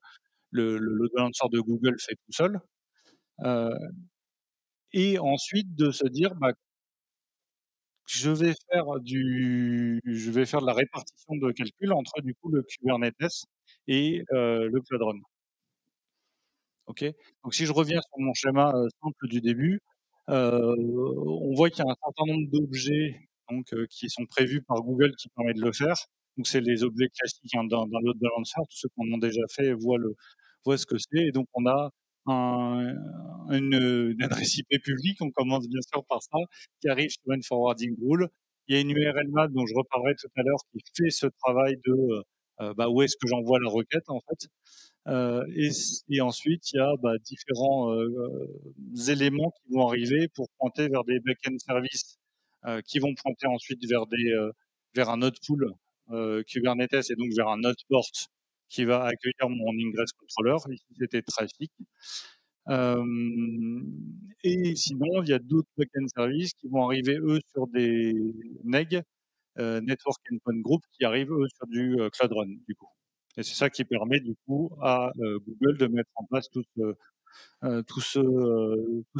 le load balancer de Google fait tout seul. Heu et ensuite de se dire, bah, je vais faire de la répartition de calcul entre du coup le Kubernetes et le Cloud Run. OK? Donc si je reviens sur mon schéma, simple du début, on voit qu'il y a un certain nombre d'objets donc qui sont prévus par Google qui permet de le faire. Donc c'est les objets classiques, hein, d'un load balancer. Tous ceux qui en ont déjà fait voient ce que c'est et donc on a un une adresse IP publique, on commence bien sûr par ça, qui arrive sur une forwarding rule. Il y a une URL map dont je reparlerai tout à l'heure qui fait ce travail de, bah, où est-ce que j'envoie la requête en fait. Et ensuite, il y a, bah, différents, éléments qui vont arriver pour pointer vers des back-end services, qui vont pointer ensuite vers un node pool, Kubernetes et donc vers un node port qui va accueillir mon ingress controller, ici c'était Trafic. Hem Et sinon, il y a d'autres back-end services qui vont arriver, eux, sur des NEG, Network Endpoint Group, qui arrivent, eux, sur du, Cloud Run, du coup. Et c'est ça qui permet, du coup, à, Google de mettre en place tout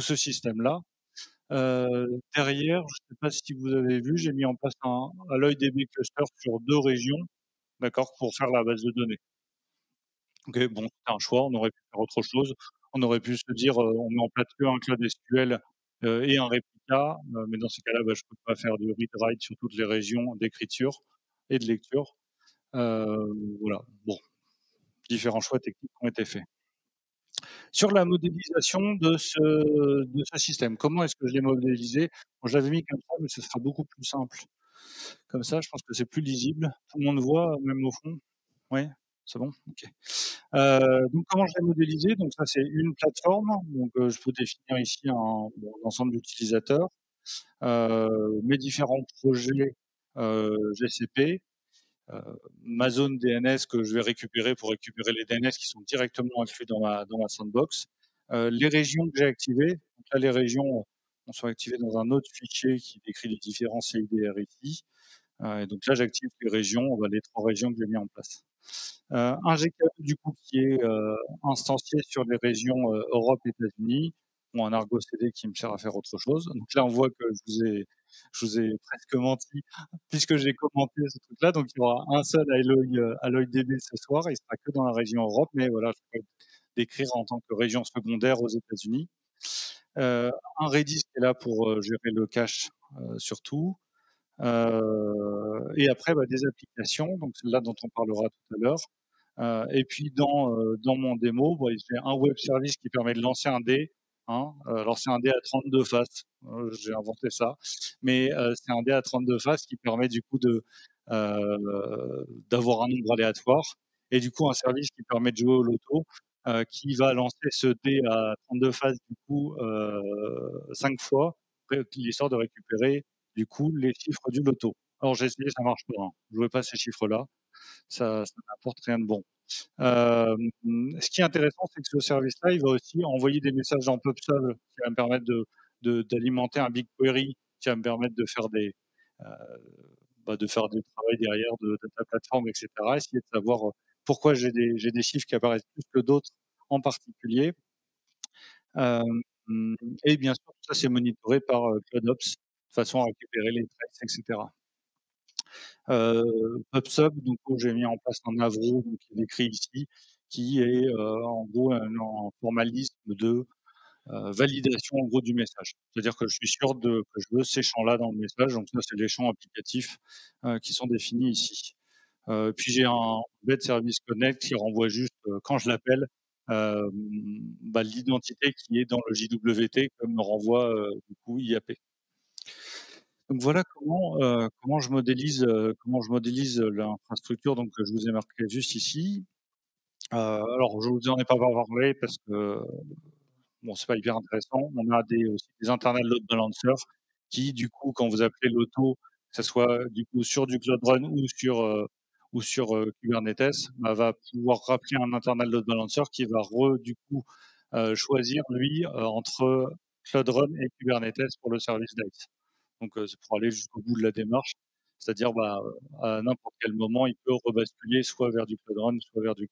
ce système-là. Derrière, je ne sais pas si vous avez vu, j'ai mis en place un AlloyDB cluster sur 2 régions, d'accord, pour faire la base de données. OK, bon, c'était un choix, on aurait pu faire autre chose. On aurait pu se dire, on met en place qu'un Cloud SQL, et un réplica, mais dans ces cas-là, bah, je peux pas faire du read write sur toutes les régions d'écriture et de lecture. Voilà, bon, différents choix techniques ont été faits. Sur la modélisation de ce système, comment est-ce que je l'ai modélisé? Bon, je l'avais mis comme ça, mais ce sera beaucoup plus simple. Comme ça, je pense que c'est plus lisible. Tout le monde voit, même au fond? Ouais, c'est bon? OK. Donc comment je l'ai modélisé? Donc ça, c'est une plateforme, donc je peux définir ici un ensemble d'utilisateurs, mes différents projets, GCP, heu, ma zone DNS que je vais récupérer pour récupérer les DNS qui sont directement inclus dans ma sandbox, les régions que j'ai activées. Donc là, les régions, sont activées dans un autre fichier qui décrit les différents CIDR ici, et donc là, j'active les régions, bah, les 3 régions que j'ai mis en place. Un GKE du coup qui est, instancié sur les régions, Europe, États-Unis, ou un Argo CD qui me sert à faire autre chose. Donc là, on voit que je vous ai presque menti puisque j'ai commenté ce truc-là. Donc il y aura un seul AlloyDB ce soir, il sera que dans la région Europe, mais voilà, je peux décrire en tant que région secondaire aux États-Unis. Un Redis qui est là pour, gérer le cache, surtout. Et après, bah, des applications, donc celle-là dont on parlera tout à l'heure, Et puis dans mon démo, bah, j'ai un web service qui permet de lancer un dé, hein, lancer un dé à 32 faces. J'ai inventé ça, mais c'est un dé à 32 faces qui permet du coup d'avoir un nombre aléatoire et du coup un service qui permet de jouer au loto, qui va lancer ce dé à 32 faces du coup 5 fois, l'histoire de récupérer du coup les chiffres du loto. Alors j'ai essayé, ça marche pas, hein. Jouez pas ces chiffres-là, ça n'apporte rien de bon. Ce qui est intéressant, c'est que ce service-là, il va aussi envoyer des messages dans PubSub qui va me permettre d'alimenter un BigQuery, qui va me permettre de faire heu, de faire du travail derrière de data platform et cetera. Essayer de savoir, pourquoi j'ai des chiffres qui apparaissent plus que d'autres en particulier. Hem, et bien sûr, tout ça, c'est monitoré par, CloudOps, de façon à récupérer les traces et cetera. PubSub, donc j'ai mis en place un Avro, donc qui est décrit ici, qui est, en gros un formalisme de, validation en gros du message. C'est-à-dire que je suis sûr que je veux ces champs-là dans le message, donc ça c'est les champs applicatifs, qui sont définis ici. Puis j'ai un Embed Service Connect qui renvoie juste, quand je l'appelle, hem, l'identité qui est dans le JWT comme me renvoie, du coup IAP. Donc voilà comment je modélise, l'infrastructure donc que je vous ai marqué juste ici. Alors je vous en ai pas parlé parce que, bon, c'est pas hyper intéressant. On a aussi des internal load balancers qui du coup, quand vous appelez l'auto, que ça soit du coup sur du Cloud Run ou sur, Kubernetes, va pouvoir rappeler un internal load balancer qui va du coup, choisir lui, entre Cloud Run et Kubernetes pour le service Dice. Donc, c'est pour aller jusqu'au bout de la démarche. C'est-à-dire, à n'importe quel moment, il peut rebasculer soit vers du Cloud Run, soit vers du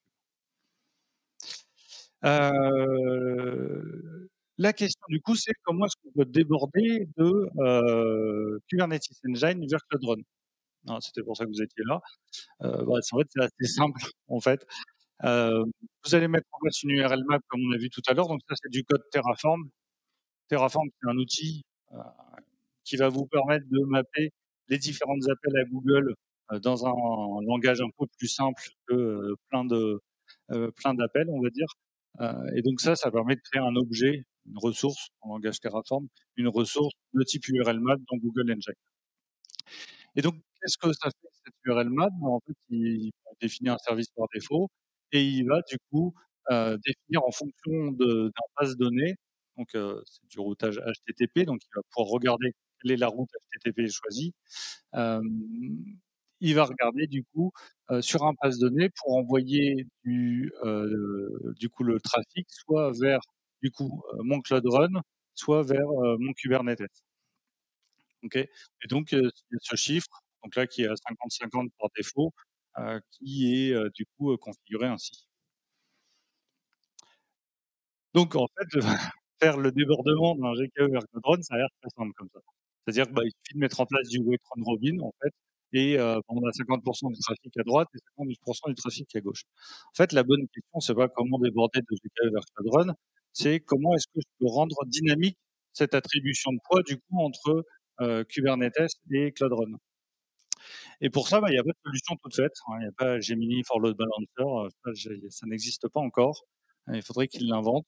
la question du coup, c'est comment est-ce qu'on peut déborder de, Kubernetes Engine vers Cloud Run? Ah, c'était pour ça que vous étiez là. C'est vrai que c'est assez simple en fait. Vous allez mettre en place une URL map comme on a vu tout à l'heure, donc ça c'est du code Terraform. Terraform, c'est un outil, heu, qui va vous permettre de mapper les différents appels à Google, dans un langage un peu plus simple que, plein d'appels, on va dire. Et donc ça permet de créer un objet, une ressource en langage Terraform, une ressource de type URL map dans Google Engine. Et donc, qu'est-ce que ça fait cette URL map? En fait, il définit un service par défaut et il va du coup, définir en fonction d'un base données, donc c'est du routage HTTP, donc il va pouvoir regarder quelle est la route HTTP choisie. Hem, il va regarder du coup, sur un base données pour envoyer du coup le trafic soit vers du coup, mon Cloud Run, soit vers, mon Kubernetes. OK? Et donc, il y a ce chiffre, donc là qui est à 50-50 par défaut, qui est, du coup, configuré ainsi. Donc en fait, faire le débordement d'un GKE vers Cloud ça a l'air très simple comme ça. C'est-à-dire que, il suffit de mettre en place du wait run robin en fait et on a 50 du trafic à droite et 50 du trafic à gauche. En fait, la bonne question, c'est pas comment déborder de GKE vers Cloud c'est comment est-ce que je peux rendre dynamique cette attribution de poids du coup entre, Kubernetes et Cloud Run. Et pour ça, il y a pas de solution toute faite, hein. Il y a pas Gemini for Load Balancer, ça n'existe pas encore. Il faudrait qu'ils l'inventent.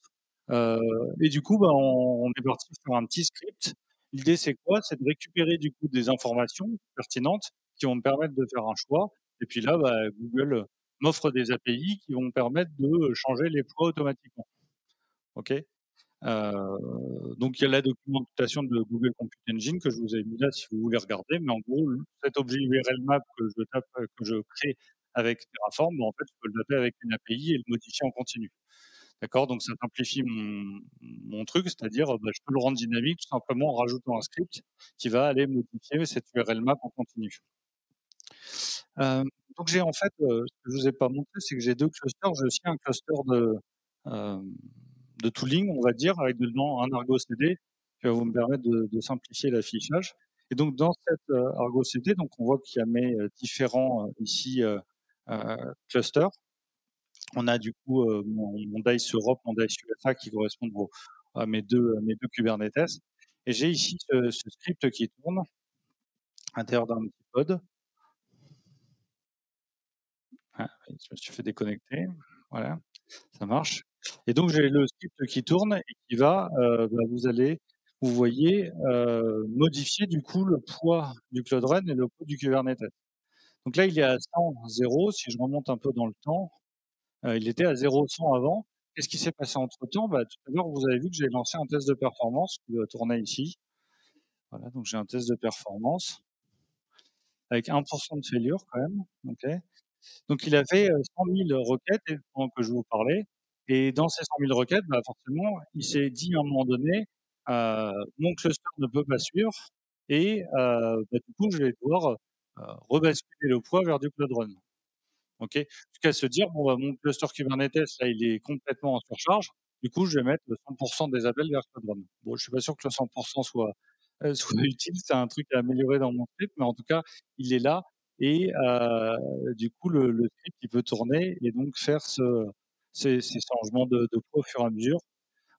Heu et du coup, on est parti sur un petit script. L'idée, c'est quoi? C'est de récupérer du coup des informations pertinentes qui vont me permettre de faire un choix et puis là, Google m'offre des API qui vont me permettre de changer les poids automatiquement. OK? Donc il y a la documentation de Google Compute Engine que je vous ai mis là si vous voulez regarder, mais en gros, cet objet URL map que je crée avec Terraform, en fait, je peux le taper avec une API et le modifier en continu. D'accord? Donc ça simplifie mon truc, c'est-à-dire, je peux le rendre dynamique tout simplement en rajoutant un script qui va aller modifier cette URL map en continu. Hem, donc j'ai en fait, ce que je vous ai pas montré, c'est que j'ai 2 clusters. J'ai aussi un cluster hem, de tooling, on va dire, avec dedans un Argo CD qui va vous me permettre de simplifier l'affichage. Et donc dans cette, Argo CD, donc on voit qu'il y a mes, différents, ici, clusters. On a du coup, mon Dice Europe, mon Dice USA qui correspondent à mes 2 Kubernetes. Et j'ai ici ce script qui tourne à l'intérieur d'un petit pod. Ah oui, je me suis fait déconnecter. Voilà, ça marche et donc j'ai le script qui tourne et qui va, vous voyez, modifier du coup le poids du Cloud Run et le poids du Kubernetes. Donc là, il est à 100-0. Si je remonte un peu dans le temps, il était à 0-100 avant. Qu'est-ce qui s'est passé entre-temps? Bah, tout à l'heure, vous avez vu que j'ai lancé un test de performance qui doit tourner ici. Voilà, donc j'ai un test de performance avec 1 de failure quand même, OK. Donc il avait, 100 000 requêtes et pendant que je vous parlais et dans ces 100 000 requêtes, bah, forcément, il s'est dit à un moment donné, «Mon cluster ne peut pas suivre et bah, du coup, je vais devoir, rebasculer le poids vers du Cloud Run». OK? Jusqu'à se dire: «Bon, bah, mon cluster Kubernetes, là, il est complètement en surcharge. Du coup, je vais mettre 100 des appels vers Cloud Run». Bon, je suis pas sûr que le 100 soit, soit utile, c'est un truc à améliorer dans mon script, mais en tout cas, il est là et du coup, le script, il peut tourner et donc faire ces changements de poids au fur et à mesure.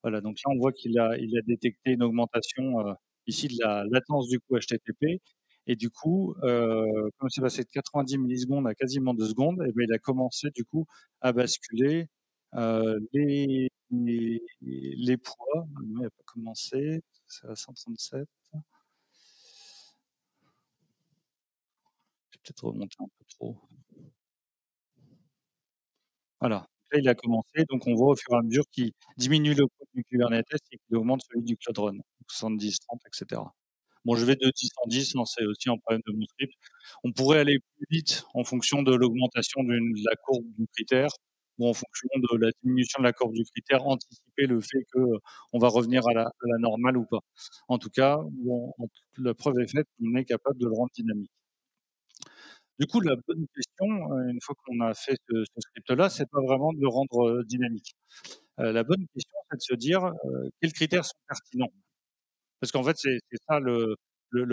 Voilà, donc là, on voit qu'il a détecté une augmentation, ici de la latence du coup HTTP et du coup, comme c'est passé de 90 millisecondes à quasiment 2 secondes et ben il a commencé du coup à basculer, les poids. Non, il a pas commencé, c'est à 137. J'ai peut-être remonté un peu trop. Voilà, là, il a commencé, donc on voit au fur et à mesure qu'il diminue le poids du Kubernetes et qu'il augmente celui du Cloud Run, 70-30 et cetera. Bon, je vais de 10 en 10, hein, c'est aussi un problème de mon script. On pourrait aller plus vite en fonction de l'augmentation de la courbe du critère ou en fonction de la diminution de la courbe du critère, anticiper le fait que, on va revenir à la normale ou pas. En tout cas, bon, la preuve est faite qu'on est capable de le rendre dynamique. Du coup, la bonne question, une fois qu'on a fait ce script-là, c'est pas vraiment de le rendre, dynamique. La bonne question, c'est de se dire, quels critères sont pertinents? Parce qu'en fait, c'est ça le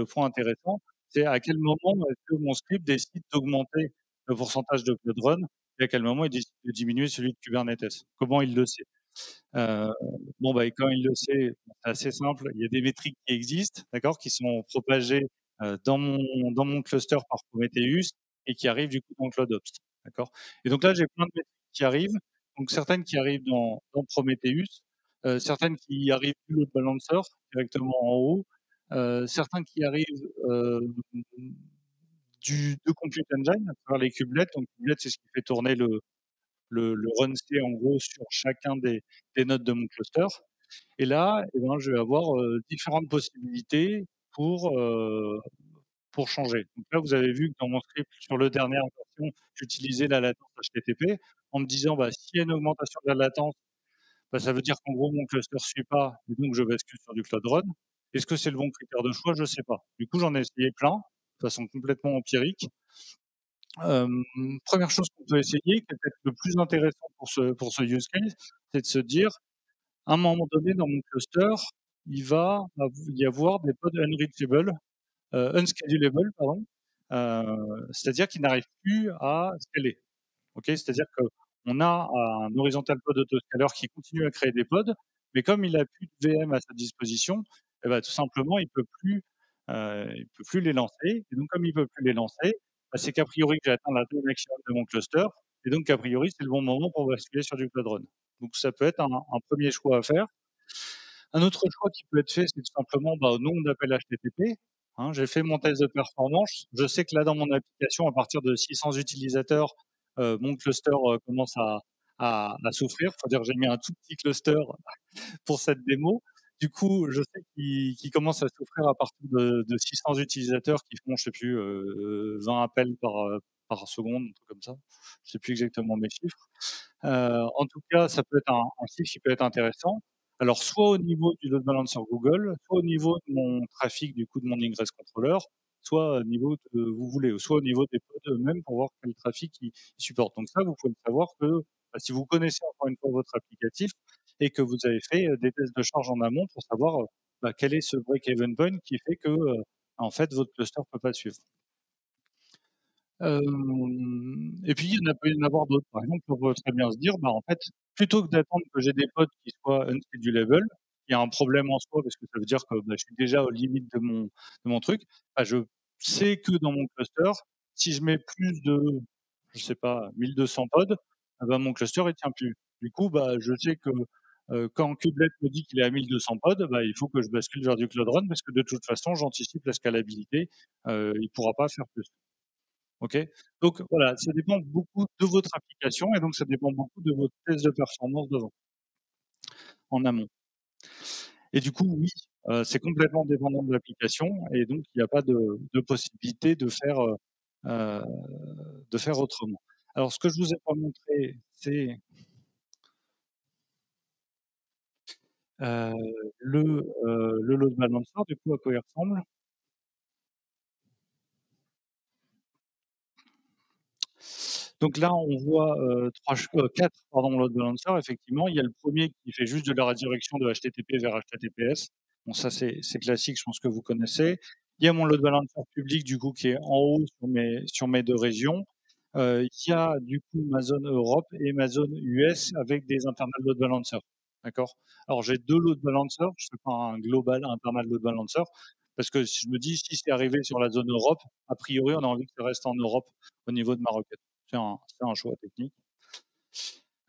point intéressant, c'est à quel moment est-ce que mon script décide d'augmenter le pourcentage de Cloud Run et à quel moment il décide de diminuer celui de Kubernetes? Comment il le sait? Heu, bon, bah, et quand il le sait, c'est assez simple, il y a des métriques qui existent, d'accord? Qui sont propagées, dans mon cluster par Prometheus et qui arrivent du coup dans CloudOps, d'accord? Et donc là, j'ai plein de métriques qui arrivent, donc certaines qui arrivent dans Prometheus, certaines qui arrivent du load balancer directement en haut, certains qui arrivent, de Compute Engine à travers les kubelets. Donc kubelet, c'est ce qui fait tourner le run C en gros sur chacun des nodes de mon cluster et là, eh ben, je vais avoir, différentes possibilités pour, heu, pour changer. Donc là, vous avez vu que dans mon script, sur le dernière version, j'utilisais la latence HTTP en me disant: «Bah, s'il y a une augmentation de la latence, bah, ça veut dire qu'en gros mon cluster suit pas et donc je bascule sur du Cloud Run». Est-ce que c'est le bon critère de choix? Je sais pas. Du coup, j'en ai essayé plein, de façon complètement empirique. 1re chose qu'on peut essayer, qui est peut-être le plus intéressant pour ce use case, c'est de se dire: à un moment donné dans mon cluster, il va y avoir des pods unreachable, unschedulable pardon, c'est-à-dire qu'ils n'arrivent plus à scaler. OK? C'est-à-dire qu'on a un horizontal pod autoscaler qui continue à créer des pods, mais comme il a plus de VM à sa disposition, et bah, tout simplement, il peut plus les lancer et donc comme il peut plus les lancer, bah, c'est qu'a priori que j'ai atteint la taille maximum de mon cluster et donc qu'a priori, c'est le bon moment pour basculer sur du Cloud Run. Donc ça peut être un 1er choix à faire. Un autre choix qui peut être fait, c'est tout simplement, bah, nombre d'appels HTTP, hein. J'ai fait mon test de performance. Je sais que là, dans mon application, à partir de 600 utilisateurs, mon cluster, commence à souffrir. Faut dire que j'ai mis un tout petit cluster pour cette démo. Du coup, je sais qu'il commence à souffrir à partir de 600 utilisateurs qui font, je sais plus, 20 appels par seconde, un truc comme ça. Je sais plus exactement mes chiffres. En tout cas, ça peut être un chiffre qui peut être intéressant. Alors, soit au niveau du load balancer Google, soit au niveau de mon trafic, du coup, de mon ingress controller, soit au niveau de vous voulez, soit au niveau des pods eux-mêmes pour voir quel trafic ils supportent. Donc ça, vous pouvez le savoir que, bah, si vous connaissez encore une fois votre applicatif et que vous avez fait, des tests de charge en amont pour savoir, bah, quel est ce break-even point qui fait que, en fait, votre cluster peut pas suivre. Et puis peut y en avoir d'autres. Par exemple, on peut très bien se dire, bah, en fait, plutôt que d'attendre que j'ai des pods qui soient unschedulable, il y a un problème en soi parce que ça veut dire que, bah, je suis déjà aux limites de mon truc, bah, je sais que dans mon cluster, si je mets plus de je sais pas, 1200 pods, ah bah, mon cluster, il tient plus. Du coup, bah, je sais que, quand Kubelet me dit qu'il est à 1200 pods, bah, il faut que je bascule vers du Cloud Run parce que de toute façon, j'anticipe la scalabilité, il pourra pas faire plus. OK? Donc voilà, ça dépend beaucoup de votre application et donc ça dépend beaucoup de votre test de performance devant, en amont. Et du coup, oui, c'est complètement dépendant de l'application et donc il n'y a pas de possibilité heu, de faire autrement. Alors ce que je vous ai pas montré, c'est, heu, le load balancer, du coup, à quoi il ressemble. Donc là, on voit, 4 pardon, load balancers, effectivement. Il y a le premier qui fait juste de la redirection de HTTP vers HTTPS. Bon, ça, c'est classique, je pense que vous connaissez. Il y a mon load balancer public, du coup, qui est en haut sur mes 2 régions. Il y a, du coup, ma zone Europe et ma zone US avec des internal load balancers. D'accord? Alors j'ai 2 load balancers, je fais pas un global internal load balancer parce que si je me dis: «Si c'est arrivé sur la zone Europe, a priori, on a envie que ça reste en Europe au niveau de ma requête». C'est un choix technique.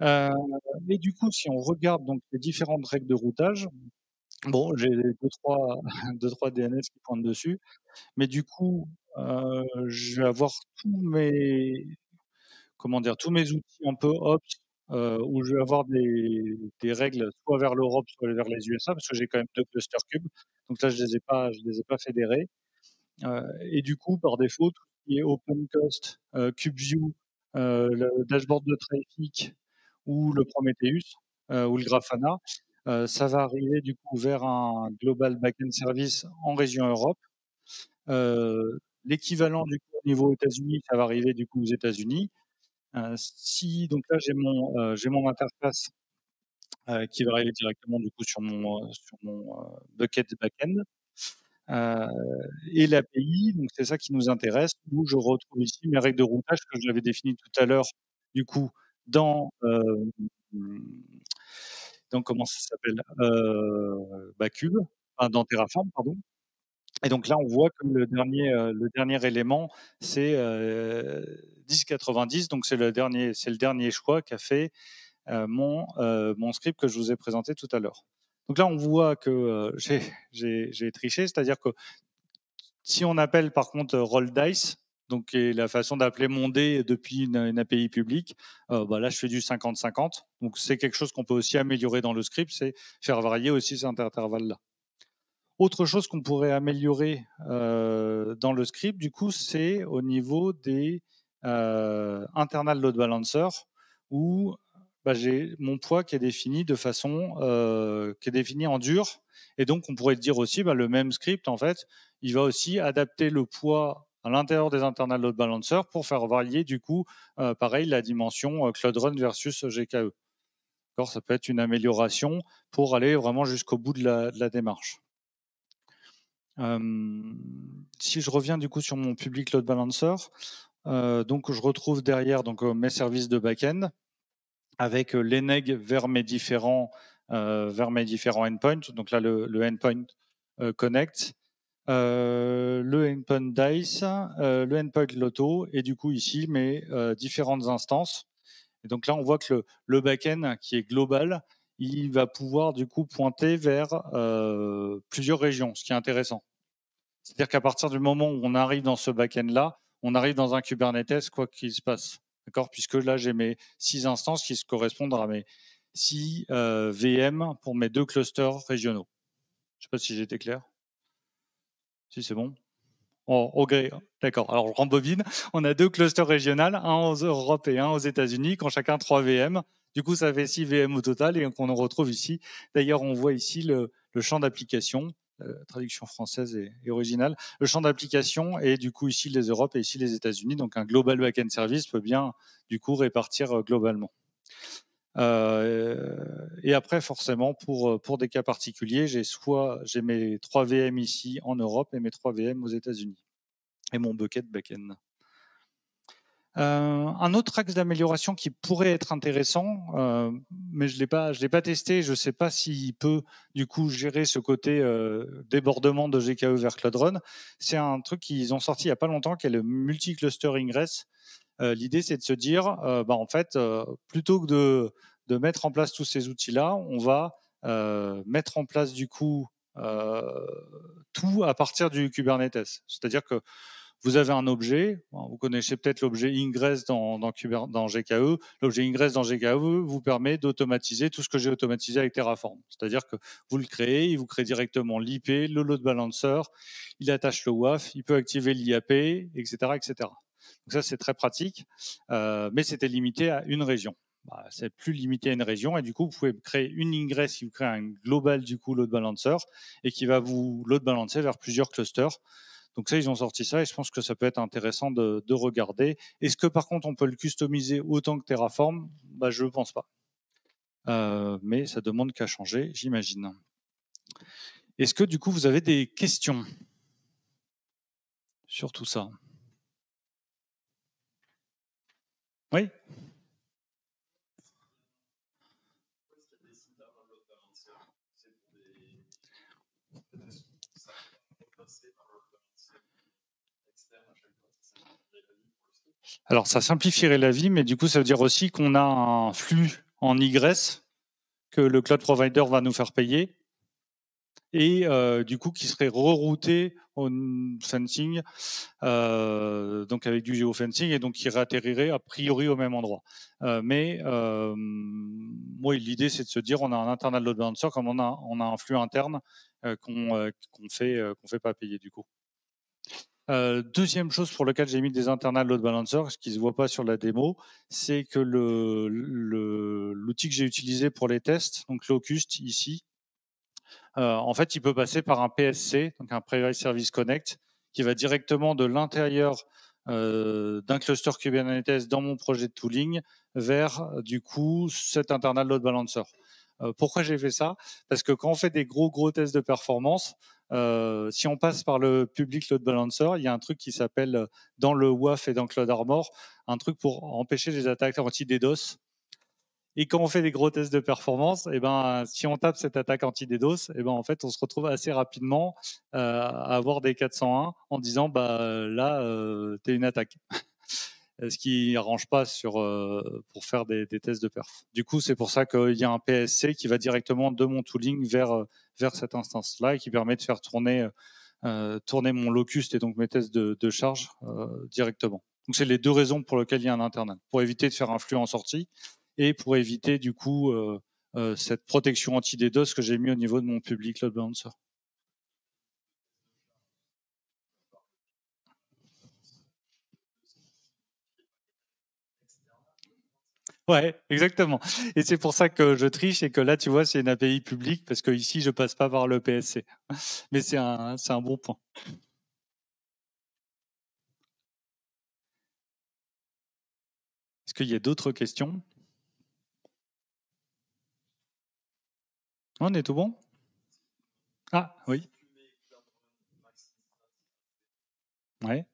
Heu et du coup, si on regarde donc les différentes règles de routage, bon, j'ai 2-3 2-3 DNS qui pointent dessus, mais du coup, je vais avoir tous mes comment dire? Tous mes outils un peu ops, où je vais avoir des règles soit vers l'Europe, soit vers les USA, parce que j'ai quand même 2 clusters cubes. Donc là, je les ai pas fédérés. Et du coup, par défaut, tout ce qui est OpenCost, KubeView, le dashboard de Traffic ou le Prometheus, ou le Grafana, ça va arriver du coup vers un Global Backend Service en région Europe. L'équivalent du coup au niveau États-Unis, ça va arriver du coup aux États-Unis. Si donc là j'ai mon interface, qui va arriver directement du coup sur mon, bucket backend. Heu et l'API, donc c'est ça qui nous intéresse, où je retrouve ici mes règles de routage que je l'avais définies tout à l'heure, du coup, dans, dans comment ça s'appelle? Cube, enfin dans Terraform, pardon. Et donc là, on voit que le dernier élément, c'est, 1090, donc c'est le dernier choix qu'a fait, mon script que je vous ai présenté tout à l'heure. Donc là, on voit que, j'ai triché, c'est-à-dire que si on appelle par contre roll dice, donc qui est la façon d'appeler mon dé depuis une API publique, bah là je fais du 50-50. Donc c'est quelque chose qu'on peut aussi améliorer dans le script, c'est faire varier aussi cet intervalle-là. Autre chose qu'on pourrait améliorer dans le script, du coup, c'est au niveau des internal load balancer où bah, j'ai mon poids qui est défini de façon qui est défini en dur. Et donc, on pourrait dire aussi, bah, le même script, en fait, il va aussi adapter le poids à l'intérieur des internal load balancer pour faire varier, du coup, pareil, la dimension Cloud Run versus GKE. D'accord, ça peut être une amélioration pour aller vraiment jusqu'au bout de la démarche. Si je reviens du coup sur mon public load balancer, donc je retrouve derrière donc mes services de back-end avec l'ENEG vers mes différents endpoints. Donc là le endpoint connect, le endpoint dice, le endpoint Lotto et du coup ici mes différentes instances. Et donc là, on voit que le back-end qui est global, il va pouvoir du coup pointer vers plusieurs régions, ce qui est intéressant. C'est-à-dire qu'à partir du moment où on arrive dans ce back-end-là, on arrive dans un Kubernetes, quoi qu'il se passe. D'accord? Puisque là, j'ai mes 6 instances qui se correspondent à mes 6 VM pour mes 2 clusters régionaux. Je sais pas si j'ai été clair? Si c'est bon? Au gré, d'accord. Alors, je rembobine. On a 2 clusters régionaux, un en Europe et un aux États-Unis, qui ont chacun 3 VM. Du coup, ça fait 6 VM au total et qu'on en retrouve ici. D'ailleurs, on voit ici le champ d'application, traduction française et originale. Le champ d'application et du coup ici les Europes et ici les États-Unis. Donc, un global backend service peut bien du coup répartir globalement. Et après, forcément, pour des cas particuliers, j'ai mes 3 VM ici en Europe et mes 3 VM aux États-Unis et mon bucket backend. Un autre axe d'amélioration qui pourrait être intéressant, mais je l'ai pas testé, je ne sais pas s'il peut du coup gérer ce côté débordement de GKE vers Cloud Run. C'est un truc qu'ils ont sorti il n'y a pas longtemps, qui est le multi-cluster ingress. L'idée, c'est de se dire, en fait, plutôt que de mettre en place tous ces outils-là, on va mettre en place du coup tout à partir du Kubernetes. C'est-à-dire que vous avez un objet, vous connaissez peut-être l'objet ingress dans GKE. L'objet ingress dans GKE vous permet d'automatiser tout ce que j'ai automatisé avec Terraform. C'est-à-dire que vous le créez, il vous crée directement l'IP, le load balancer, il attache le WAF, il peut activer l'IAP, etc., etc. Donc ça, c'est très pratique, mais c'était limité à une région. C'est plus limité à une région et du coup, vous pouvez créer une ingress qui vous crée un global du coup load balancer et qui va vous load balancer vers plusieurs clusters. Donc ça, ils ont sorti ça et je pense que ça peut être intéressant de regarder. Est-ce que par contre, on peut le customiser autant que Terraform? Je ne pense pas. Mais ça demande qu'à changer, j'imagine. Est-ce que du coup, vous avez des questions sur tout ça? Oui. Alors, ça simplifierait la vie, mais du coup, ça veut dire aussi qu'on a un flux en egress que le cloud provider va nous faire payer et du coup, qui serait rerouté au fencing, donc avec du géofencing, et donc qui réatterrirait a priori au même endroit. Mais moi, l'idée, c'est de se dire, on a un internal load balancer, comme on a un flux interne qu'on fait pas payer du coup. Deuxième chose pour laquelle j'ai mis des internal load balancers, ce qui ne se voit pas sur la démo, c'est que l'outil que j'ai utilisé pour les tests, donc Locust ici, en fait, il peut passer par un PSC, donc un Private Service Connect, qui va directement de l'intérieur d'un cluster Kubernetes dans mon projet de tooling vers du coup cet internal load balancer. Pourquoi j'ai fait ça? Parce que quand on fait des gros tests de performance, si on passe par le public load balancer, il y a un truc qui s'appelle dans le WAF et dans Cloud Armor, un truc pour empêcher les attaques anti-DDoS. Et quand on fait des gros tests de performance, si on tape cette attaque anti-DDoS, en fait, on se retrouve assez rapidement à avoir des 401 en disant là, t'es une attaque. Ce qui n'arrange pas pour faire des tests de perf. Du coup, c'est pour ça qu'il y a un PSC qui va directement de mon tooling vers cette instance-là et qui permet de faire tourner mon locust et donc mes tests de charge directement. Donc, c'est les deux raisons pour lesquelles il y a un internal. Pour éviter de faire un flux en sortie et pour éviter du coup cette protection anti-DDoS que j'ai mis au niveau de mon public load balancer. Ouais, exactement. Et c'est pour ça que je triche et que là, tu vois, c'est une API publique parce que ici, je passe pas par le PSC. Mais c'est un bon point. Est-ce qu'il y a d'autres questions? On est tout bon? Ah, oui. Ouais.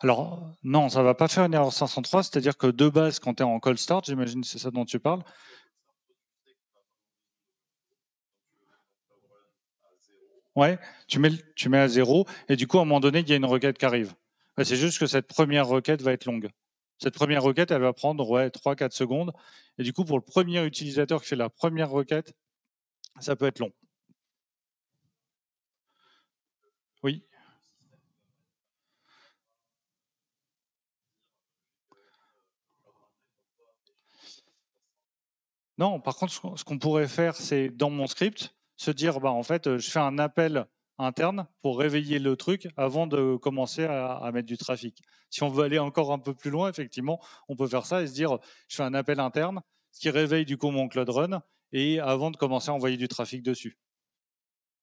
Alors, non, ça va pas faire une erreur 503, c'est-à-dire que de base, quand tu es en cold start, j'imagine que c'est ça dont tu parles. Ouais, tu mets à 0, et du coup, à un moment donné, il y a une requête qui arrive. Ouais, c'est juste que cette première requête va être longue. Cette première requête, elle va prendre 3-4 secondes. Et du coup, pour le premier utilisateur qui fait la première requête, ça peut être long. Oui. Non, par contre, ce qu'on pourrait faire, c'est dans mon script, se dire, en fait, je fais un appel interne pour réveiller le truc avant de commencer à mettre du trafic. Si on veut aller encore un peu plus loin, effectivement, on peut faire ça et se dire, je fais un appel interne, ce qui réveille du coup mon Cloud Run, et avant de commencer à envoyer du trafic dessus.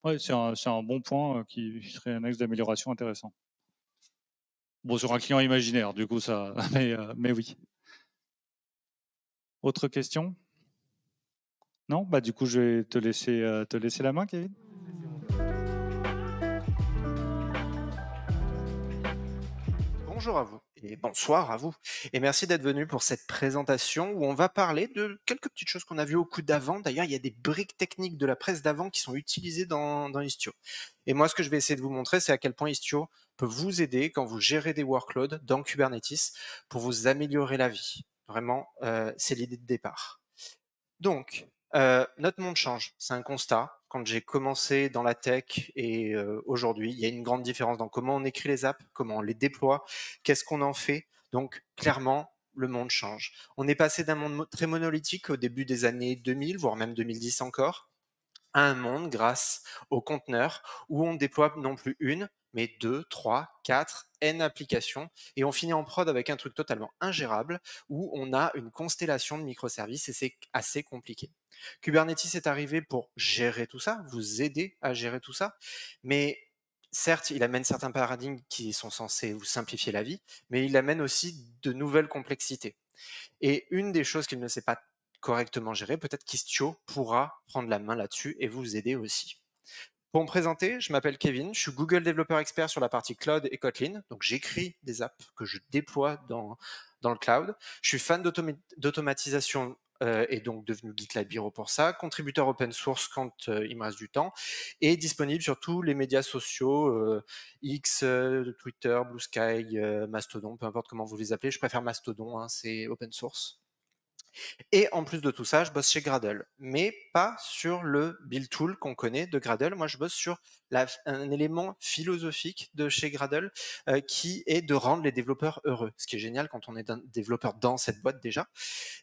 Ouais, c'est un bon point qui serait un axe d'amélioration intéressant. Bon, sur un client imaginaire, du coup, ça, mais oui. Autre question? Non? Bah, du coup, je vais te laisser la main, Kevin. Bonjour à vous et bonsoir à vous et merci d'être venu pour cette présentation où on va parler de quelques petites choses qu'on a vues au coup d'avant. D'ailleurs, il y a des briques techniques de la presse d'avant qui sont utilisées dans Istio. Et moi, ce que je vais essayer de vous montrer, c'est à quel point Istio peut vous aider quand vous gérez des workloads dans Kubernetes pour vous améliorer la vie. Vraiment, c'est l'idée de départ. Donc, notre monde change, c'est un constat. Quand j'ai commencé dans la tech et aujourd'hui, il y a une grande différence dans comment on écrit les apps, comment on les déploie, qu'est-ce qu'on en fait. Donc, clairement, le monde change. On est passé d'un monde très monolithique au début des années 2000, voire même 2010 encore, à un monde grâce aux conteneurs où on déploie non plus une, mais deux, trois, quatre, N applications et on finit en prod avec un truc totalement ingérable où on a une constellation de microservices et c'est assez compliqué. Kubernetes est arrivé pour gérer tout ça, vous aider à gérer tout ça, mais certes, il amène certains paradigmes qui sont censés vous simplifier la vie, mais il amène aussi de nouvelles complexités. Et une des choses qu'il ne sait pas correctement gérer, peut-être qu'Istio pourra prendre la main là-dessus et vous aider aussi. Pour me présenter, je m'appelle Kevin, je suis Google Developer Expert sur la partie cloud et Kotlin, donc j'écris des apps que je déploie dans le cloud. Je suis fan d'automatisation et donc devenu GitLab Hero pour ça, contributeur open source quand il me reste du temps, et disponible sur tous les médias sociaux, X, Twitter, Blue Sky, Mastodon, peu importe comment vous les appelez, je préfère Mastodon, hein, c'est open source. Et en plus de tout ça, je bosse chez Gradle, mais pas sur le build tool qu'on connaît de Gradle. Moi, je bosse sur un élément philosophique de chez Gradle qui est de rendre les développeurs heureux. Ce qui est génial quand on est un développeur dans cette boîte déjà.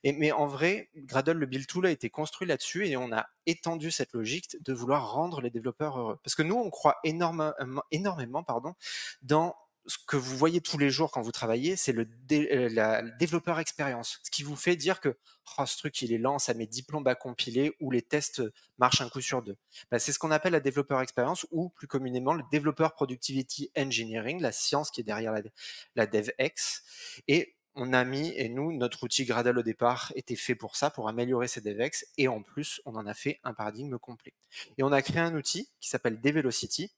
Mais en vrai, Gradle, le build tool a été construit là-dessus et on a étendu cette logique de vouloir rendre les développeurs heureux. Parce que nous, on croit énormément dans ce que vous voyez tous les jours quand vous travaillez, c'est la développeur expérience. Ce qui vous fait dire que oh, ce truc, il est lent, ça met 10 plombes à compiler ou les tests marchent un coup sur deux. Ben, c'est ce qu'on appelle la développeur expérience ou plus communément le développeur productivity engineering, la science qui est derrière la DevX. Et on a mis, et nous, notre outil Gradle au départ était fait pour ça, pour améliorer ces DevX, et en plus, on en a fait un paradigme complet. Et on a créé un outil qui s'appelle Develocity,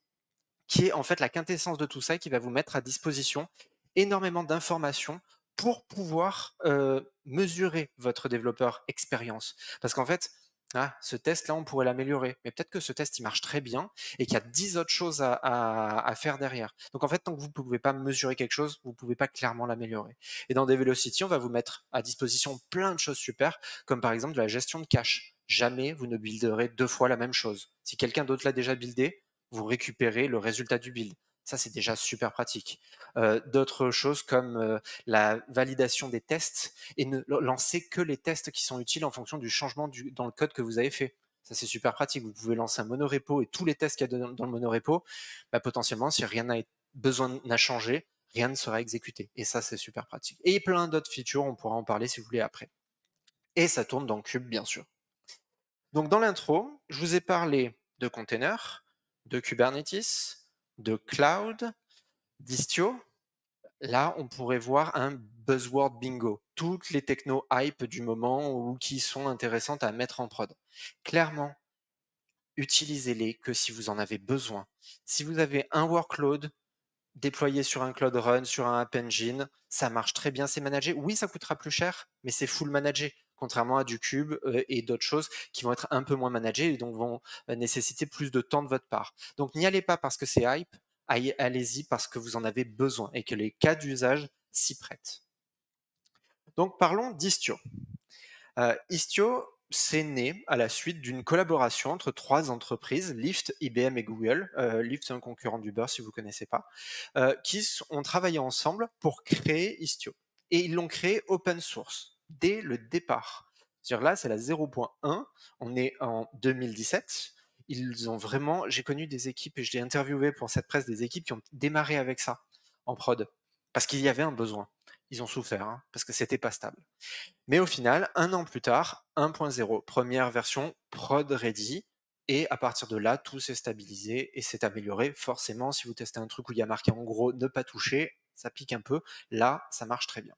qui est en fait la quintessence de tout ça, qui va vous mettre à disposition énormément d'informations pour pouvoir mesurer votre développeur expérience. Parce qu'en fait, ce test-là, on pourrait l'améliorer. Mais peut-être que ce test, il marche très bien et qu'il y a 10 autres choses à faire derrière. Donc en fait, tant que vous ne pouvez pas mesurer quelque chose, vous ne pouvez pas clairement l'améliorer. Et dans Develocity, on va vous mettre à disposition plein de choses super, comme par exemple de la gestion de cache. Jamais vous ne builderez deux fois la même chose. Si quelqu'un d'autre l'a déjà buildé, vous récupérez le résultat du build. Ça, c'est déjà super pratique. D'autres choses comme la validation des tests et ne lancer que les tests qui sont utiles en fonction du changement dans le code que vous avez fait. Ça, c'est super pratique. Vous pouvez lancer un monorepo et tous les tests qu'il y a dans le monorepo, bah, potentiellement, si rien n'a changé, rien ne sera exécuté. Et ça, c'est super pratique. Et plein d'autres features, on pourra en parler si vous voulez après. Et ça tourne dans Cube, bien sûr. Donc, dans l'intro, je vous ai parlé de containers, de Kubernetes, de cloud, d'Istio. Là, on pourrait voir un buzzword bingo. Toutes les techno hype du moment ou qui sont intéressantes à mettre en prod. Clairement, utilisez-les que si vous en avez besoin. Si vous avez un workload déployé sur un Cloud Run, sur un App Engine, ça marche très bien, c'est managé. Oui, ça coûtera plus cher, mais c'est full managé, contrairement à du Cube et d'autres choses qui vont être un peu moins managées et donc vont nécessiter plus de temps de votre part. Donc n'y allez pas parce que c'est hype, allez-y parce que vous en avez besoin et que les cas d'usage s'y prêtent. Donc parlons d'Istio. Istio, c'est né à la suite d'une collaboration entre trois entreprises, Lyft, IBM et Google. Lyft, c'est un concurrent d'Uber si vous ne connaissez pas, qui ont travaillé ensemble pour créer Istio. Et ils l'ont créé open source dès le départ. C'est-à-dire là, c'est la 0.1, on est en 2017. Ils ont vraiment, j'ai connu des équipes et je l'ai interviewé pour cette presse, des équipes qui ont démarré avec ça en prod parce qu'il y avait un besoin. Ils ont souffert hein, parce que c'était pas stable. Mais au final, un an plus tard, 1.0, première version prod ready, et à partir de là, tout s'est stabilisé et s'est amélioré. Forcément, si vous testez un truc où il y a marqué en gros ne pas toucher, ça pique un peu. Là, ça marche très bien.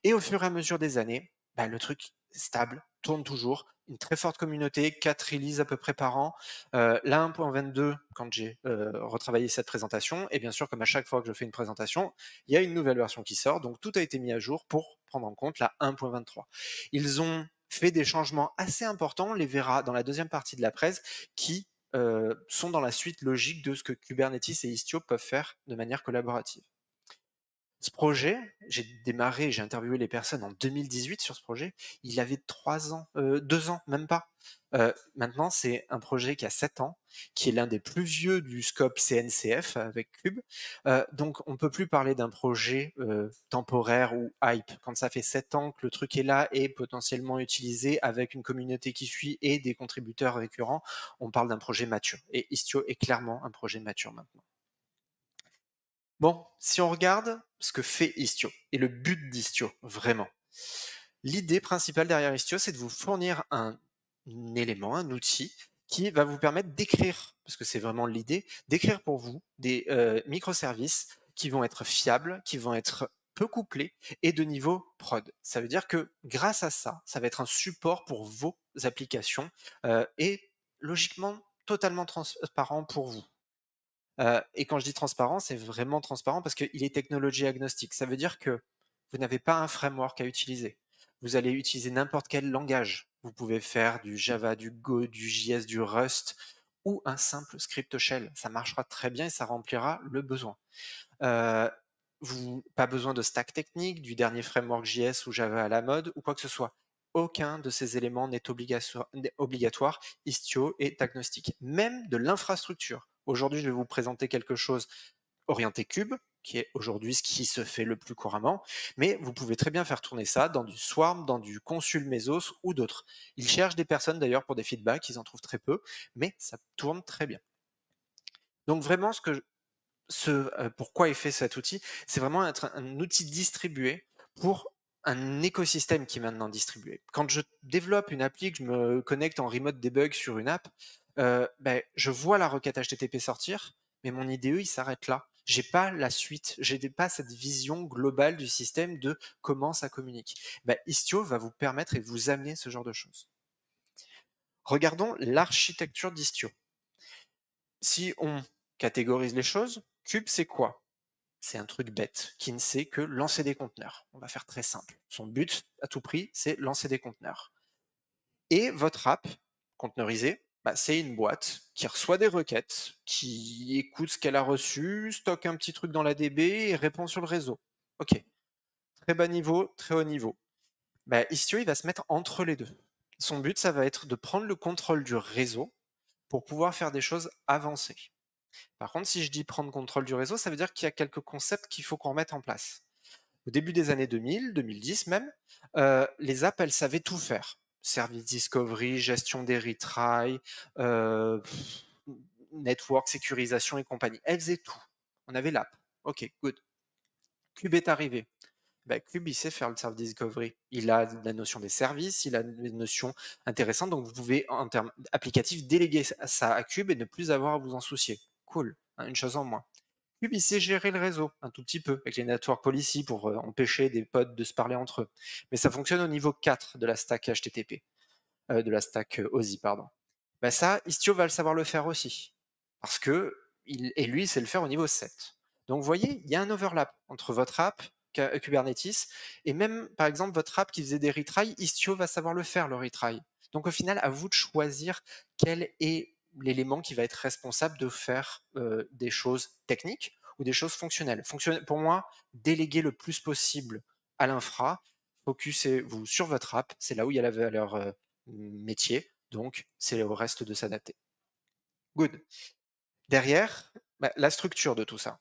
Et au fur et à mesure des années, bah, le truc stable tourne toujours. une très forte communauté, 4 releases à peu près par an. La 1.22, quand j'ai retravaillé cette présentation, et bien sûr, comme à chaque fois que je fais une présentation, il y a une nouvelle version qui sort, donc tout a été mis à jour pour prendre en compte la 1.23. Ils ont fait des changements assez importants, on les verra dans la deuxième partie de la presse, qui sont dans la suite logique de ce que Kubernetes et Istio peuvent faire de manière collaborative. Ce projet, j'ai interviewé les personnes en 2018 sur ce projet. Il avait 3 ans, 2 ans, même pas. Maintenant, c'est un projet qui a 7 ans, qui est l'un des plus vieux du scope CNCF avec Cube. Donc, on ne peut plus parler d'un projet temporaire ou hype. Quand ça fait 7 ans que le truc est là et potentiellement utilisé avec une communauté qui suit et des contributeurs récurrents, on parle d'un projet mature. Et Istio est clairement un projet mature maintenant. Bon, si on regarde ce que fait Istio et le but d'Istio, vraiment. L'idée principale derrière Istio, c'est de vous fournir un élément, un outil qui va vous permettre d'écrire, parce que c'est vraiment l'idée, d'écrire pour vous des microservices qui vont être fiables, qui vont être peu couplés et de niveau prod. Ça veut dire que grâce à ça, ça va être un support pour vos applications et logiquement totalement transparent pour vous. Et quand je dis transparent, c'est vraiment transparent parce qu'il est technologie agnostique. Ça veut dire que vous n'avez pas un framework à utiliser. Vous allez utiliser n'importe quel langage. Vous pouvez faire du Java, du Go, du JS, du Rust ou un simple script shell. Ça marchera très bien et ça remplira le besoin. Pas besoin de stack technique, du dernier framework JS ou Java à la mode ou quoi que ce soit. Aucun de ces éléments n'est obligatoire. Istio est agnostique. Même de l'infrastructure. Aujourd'hui, je vais vous présenter quelque chose orienté cube, qui est aujourd'hui ce qui se fait le plus couramment, mais vous pouvez très bien faire tourner ça dans du Swarm, dans du Consul Mesos ou d'autres. Ils cherchent des personnes d'ailleurs pour des feedbacks, ils en trouvent très peu, mais ça tourne très bien. Donc vraiment, pourquoi est fait cet outil, c'est vraiment être un outil distribué pour un écosystème qui est maintenant distribué. Quand je développe une appli, que je me connecte en remote debug sur une app, je vois la requête HTTP sortir, mais mon IDE, il s'arrête là. J'ai pas la suite, j'ai pas cette vision globale du système de comment ça communique. Istio va vous permettre et vous amener ce genre de choses. Regardons l'architecture d'Istio. Si on catégorise les choses, Cube, c'est quoi? C'est un truc bête qui ne sait que lancer des conteneurs. On va faire très simple. Son but, à tout prix, c'est lancer des conteneurs. Et votre app, conteneurisée, c'est une boîte qui reçoit des requêtes, qui écoute ce qu'elle a reçu, stocke un petit truc dans la DB et répond sur le réseau. Ok. Très bas niveau, très haut niveau. Istio, il va se mettre entre les deux. Son but, ça va être de prendre le contrôle du réseau pour pouvoir faire des choses avancées. Par contre, si je dis prendre contrôle du réseau, ça veut dire qu'il y a quelques concepts qu'il faut qu'on remette en place. Au début des années 2000, 2010 même, les apps, elles savaient tout faire. Service discovery, gestion des retries, network, sécurisation et compagnie. Elles faisaient tout. On avait l'app. Ok, good. Cube est arrivé. Cube, il sait faire le service discovery. Il a la notion des services, il a des notions intéressantes, donc vous pouvez, en termes applicatifs, déléguer ça à Cube et ne plus avoir à vous en soucier. Cool, une chose en moins. Cube, il sait gérer le réseau, un tout petit peu, avec les network policy pour empêcher des pods de se parler entre eux. Mais ça fonctionne au niveau 4 de la stack HTTP, de la stack OSI, pardon. Ça, Istio va le savoir le faire aussi. Parce que, lui, il sait le faire au niveau 7. Donc, vous voyez, il y a un overlap entre votre app, Kubernetes, et même, par exemple, votre app qui faisait des retries, Istio va savoir le faire, le retry. Donc, au final, à vous de choisir quel est l'élément qui va être responsable de faire des choses techniques ou des choses fonctionnelles. Pour moi, déléguer le plus possible à l'infra, focussez-vous sur votre app, c'est là où il y a la valeur métier, donc c'est au reste de s'adapter. Good. Derrière, la structure de tout ça.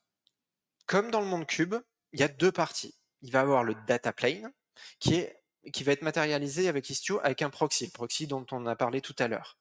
Comme dans le monde cube, il y a deux parties. Il va y avoir le data plane qui va être matérialisé avec Istio avec un proxy, le proxy dont on a parlé tout à l'heure.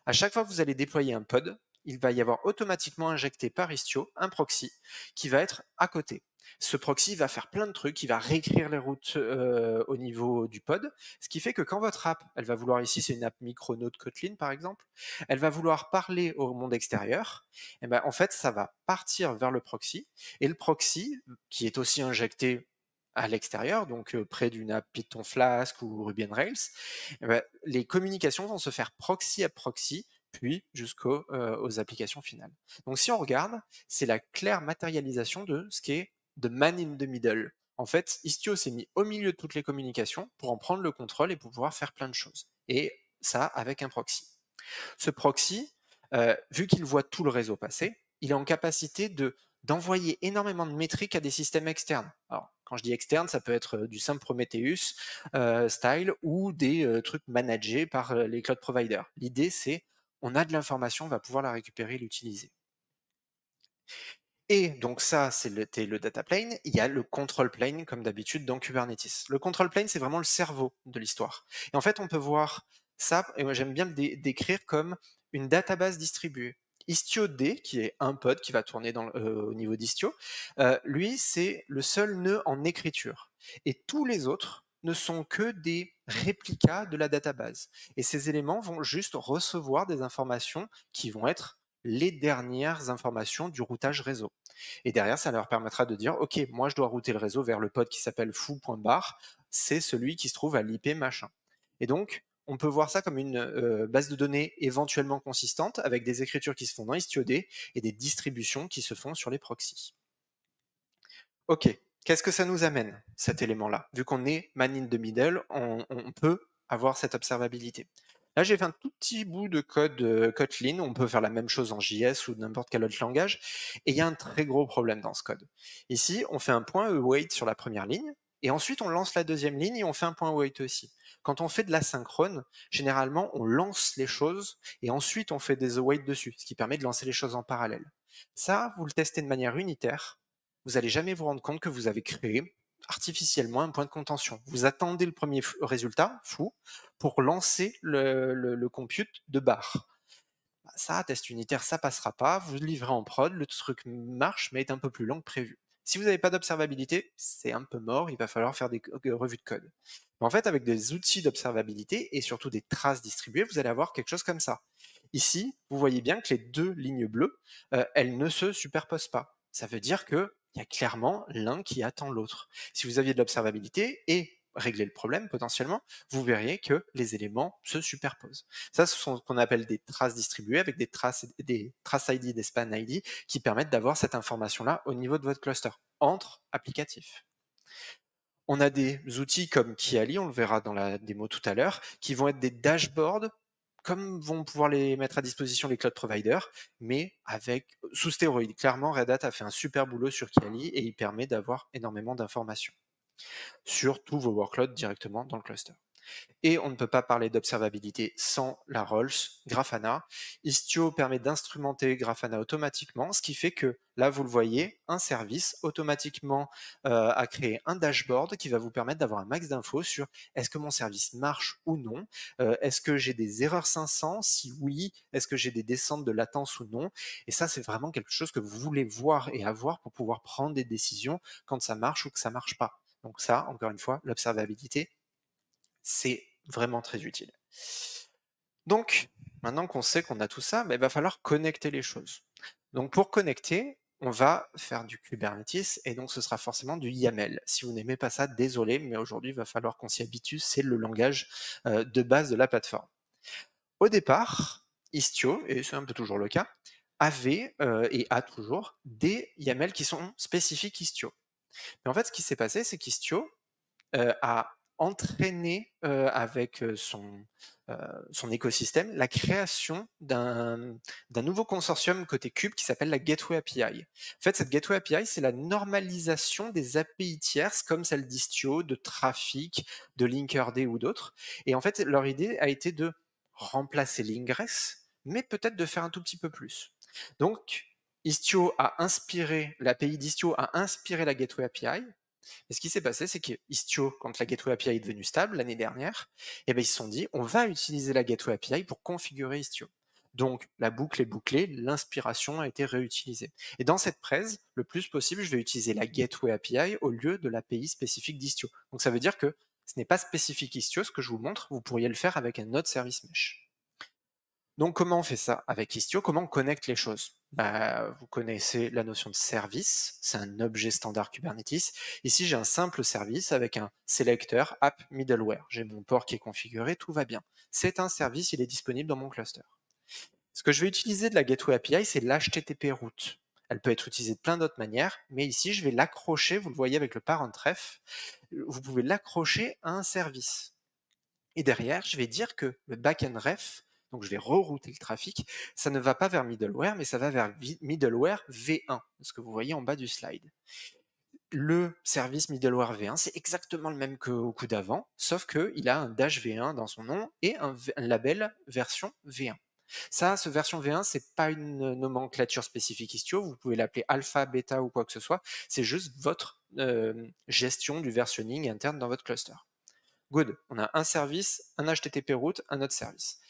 À chaque fois que vous allez déployer un pod, il va y avoir automatiquement injecté par Istio un proxy qui va être à côté. Ce proxy va faire plein de trucs, il va réécrire les routes au niveau du pod, ce qui fait que quand votre app, elle va vouloir, ici c'est une app Micronaut Kotlin par exemple, elle va vouloir parler au monde extérieur, et en fait ça va partir vers le proxy, et le proxy, qui est aussi injecté à l'extérieur, donc près d'une app Python Flask ou Ruby on Rails, eh ben, les communications vont se faire proxy à proxy, puis aux applications finales. Donc si on regarde, c'est la claire matérialisation de ce qui est the man in the middle. En fait, Istio s'est mis au milieu de toutes les communications pour en prendre le contrôle et pour pouvoir faire plein de choses. Et ça avec un proxy. Ce proxy, vu qu'il voit tout le réseau passer, il est en capacité d'envoyer énormément de métriques à des systèmes externes. Alors, quand je dis externe, ça peut être du simple Prometheus style ou des trucs managés par les cloud providers. L'idée, c'est on a de l'information, on va pouvoir la récupérer et l'utiliser. Et donc ça, c'était le data plane. Il y a le control plane, comme d'habitude, dans Kubernetes. Le control plane, c'est vraiment le cerveau de l'histoire. Et en fait, on peut voir ça, et moi j'aime bien le décrire comme une database distribuée. Istio-D, qui est un pod qui va tourner au niveau d'Istio, lui, c'est le seul nœud en écriture. Et tous les autres ne sont que des réplicas de la database. Et ces éléments vont juste recevoir des informations qui vont être les dernières informations du routage réseau. Et derrière, ça leur permettra de dire, OK, moi, je dois router le réseau vers le pod qui s'appelle foo.bar, c'est celui qui se trouve à l'IP machin. Et donc, on peut voir ça comme une base de données éventuellement consistante, avec des écritures qui se font dans Istio-D et des distributions qui se font sur les proxys. OK, qu'est-ce que ça nous amène, cet élément-là? Vu qu'on est man in the middle, on peut avoir cette observabilité. Là, j'ai fait un tout petit bout de code Kotlin. On peut faire la même chose en JS ou n'importe quel autre langage. Et il y a un très gros problème dans ce code. Ici, on fait un point await sur la première ligne, et ensuite on lance la deuxième ligne et on fait un point await aussi. Quand on fait de l'asynchrone, généralement, on lance les choses et ensuite on fait des await dessus, ce qui permet de lancer les choses en parallèle. Ça, vous le testez de manière unitaire. Vous n'allez jamais vous rendre compte que vous avez créé artificiellement un point de contention. Vous attendez le premier résultat, fou, pour lancer le compute de barre. Ça, test unitaire, ça passera pas, vous le livrez en prod, le truc marche, mais est un peu plus lent que prévu. Si vous n'avez pas d'observabilité, c'est un peu mort, il va falloir faire des revues de code. Mais en fait, avec des outils d'observabilité et surtout des traces distribuées, vous allez avoir quelque chose comme ça. Ici, vous voyez bien que les deux lignes bleues, elles ne se superposent pas. Ça veut dire qu'il y a clairement l'un qui attend l'autre. Si vous aviez de l'observabilité et régler le problème potentiellement, vous verriez que les éléments se superposent. Ça, ce sont ce qu'on appelle des traces distribuées avec des traces ID, des span ID qui permettent d'avoir cette information-là au niveau de votre cluster entre applicatifs. On a des outils comme Kiali, on le verra dans la démo tout à l'heure, qui vont être des dashboards comme vont pouvoir les mettre à disposition les cloud providers, mais sous stéroïdes. Clairement, Red Hat a fait un super boulot sur Kiali et il permet d'avoir énormément d'informations sur tous vos workloads directement dans le cluster. Et on ne peut pas parler d'observabilité sans la Rolls Grafana. Istio permet d'instrumenter Grafana automatiquement, ce qui fait que, là vous le voyez, un service automatiquement a créé un dashboard qui va vous permettre d'avoir un max d'infos sur est-ce que mon service marche ou non, est-ce que j'ai des erreurs 500, si oui, est-ce que j'ai des descentes de latence ou non. Et ça, c'est vraiment quelque chose que vous voulez voir et avoir pour pouvoir prendre des décisions quand ça marche ou que ça marche pas. Donc ça, encore une fois, l'observabilité, c'est vraiment très utile. Donc, maintenant qu'on sait qu'on a tout ça, il va falloir connecter les choses. Donc pour connecter, on va faire du Kubernetes et donc ce sera forcément du YAML. Si vous n'aimez pas ça, désolé, mais aujourd'hui il va falloir qu'on s'y habitue, c'est le langage de base de la plateforme. Au départ, Istio, et c'est un peu toujours le cas, avait et a toujours des YAML qui sont spécifiques Istio. Mais en fait, ce qui s'est passé, c'est qu'Istio a entraîné avec son écosystème la création d'un nouveau consortium côté Kube qui s'appelle la Gateway API. En fait, cette Gateway API, c'est la normalisation des API tierces comme celle d'Istio, de Trafic, de Linkerd ou d'autres. Et en fait, leur idée a été de remplacer l'Ingress, mais peut-être de faire un tout petit peu plus. Donc, l'API d'Istio a inspiré la Gateway API. Et ce qui s'est passé, c'est que Istio, quand la Gateway API est devenue stable l'année dernière, ils se sont dit, on va utiliser la Gateway API pour configurer Istio. Donc, la boucle est bouclée, l'inspiration a été réutilisée. Et dans cette presse, le plus possible, je vais utiliser la Gateway API au lieu de l'API spécifique d'Istio. Donc, ça veut dire que ce n'est pas spécifique Istio, ce que je vous montre, vous pourriez le faire avec un autre service mesh. Donc, comment on fait ça avec Istio? Comment on connecte les choses? Bah, vous connaissez la notion de service, c'est un objet standard Kubernetes. Ici, j'ai un simple service avec un sélecteur app middleware. J'ai mon port qui est configuré, tout va bien. C'est un service, il est disponible dans mon cluster. Ce que je vais utiliser de la Gateway API, c'est l'HTTP route. Elle peut être utilisée de plein d'autres manières, mais ici, je vais l'accrocher, vous le voyez avec le parent ref, vous pouvez l'accrocher à un service. Et derrière, je vais dire que le backend ref, donc je vais rerouter le trafic, ça ne va pas vers middleware, mais ça va vers middleware V1, ce que vous voyez en bas du slide. Le service middleware V1, c'est exactement le même qu'au coup d'avant, sauf qu'il a un dash V1 dans son nom et un label version V1. Ça, ce version V1, c'est pas une nomenclature spécifique Istio, vous pouvez l'appeler alpha, bêta ou quoi que ce soit, c'est juste votre gestion du versionning interne dans votre cluster. Good, on a un service, un HTTP route, un autre service.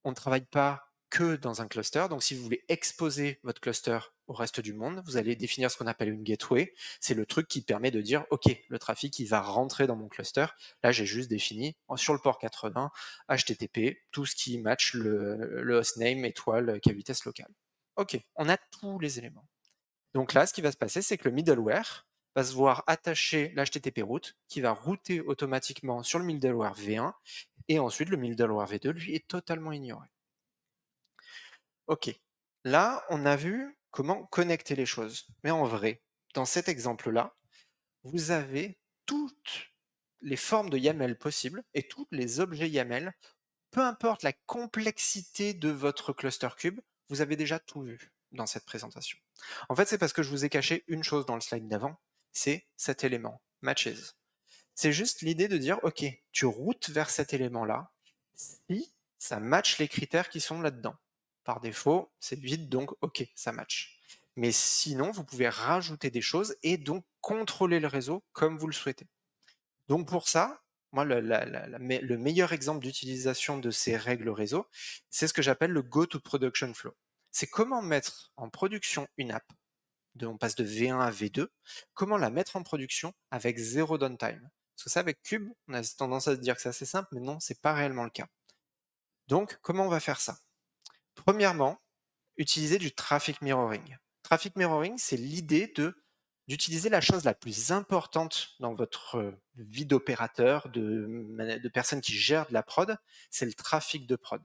On ne travaille pas que dans un cluster, donc si vous voulez exposer votre cluster au reste du monde, vous allez définir ce qu'on appelle une gateway. C'est le truc qui permet de dire, OK, le trafic, il va rentrer dans mon cluster. Là, j'ai juste défini sur le port 80, HTTP, tout ce qui match le hostname étoile qui a vitesse locale. OK, on a tous les éléments. Donc là, ce qui va se passer, c'est que le middleware va se voir attacher l'HTTP route qui va router automatiquement sur le middleware V1 et ensuite le middleware V2 lui est totalement ignoré. Ok, là on a vu comment connecter les choses. Mais en vrai, dans cet exemple-là, vous avez toutes les formes de YAML possibles et tous les objets YAML, peu importe la complexité de votre cluster cube, vous avez déjà tout vu dans cette présentation. En fait, c'est parce que je vous ai caché une chose dans le slide d'avant, c'est cet élément, matches. C'est juste l'idée de dire, OK, tu routes vers cet élément-là si ça match les critères qui sont là-dedans. Par défaut, c'est vide, donc OK, ça match. Mais sinon, vous pouvez rajouter des choses et donc contrôler le réseau comme vous le souhaitez. Donc pour ça, moi, le meilleur exemple d'utilisation de ces règles réseau, c'est ce que j'appelle le Go to Production Flow. C'est comment mettre en production une app, on passe de V1 à V2, comment la mettre en production avec zéro downtime. Parce que ça, avec Cube, on a tendance à se dire que c'est assez simple, mais non, c'est pas réellement le cas. Donc, comment on va faire ça? Premièrement, utiliser du traffic mirroring. Traffic mirroring, c'est l'idée d'utiliser la chose la plus importante dans votre vie d'opérateur, de personnes qui gèrent de la prod, c'est le trafic de prod.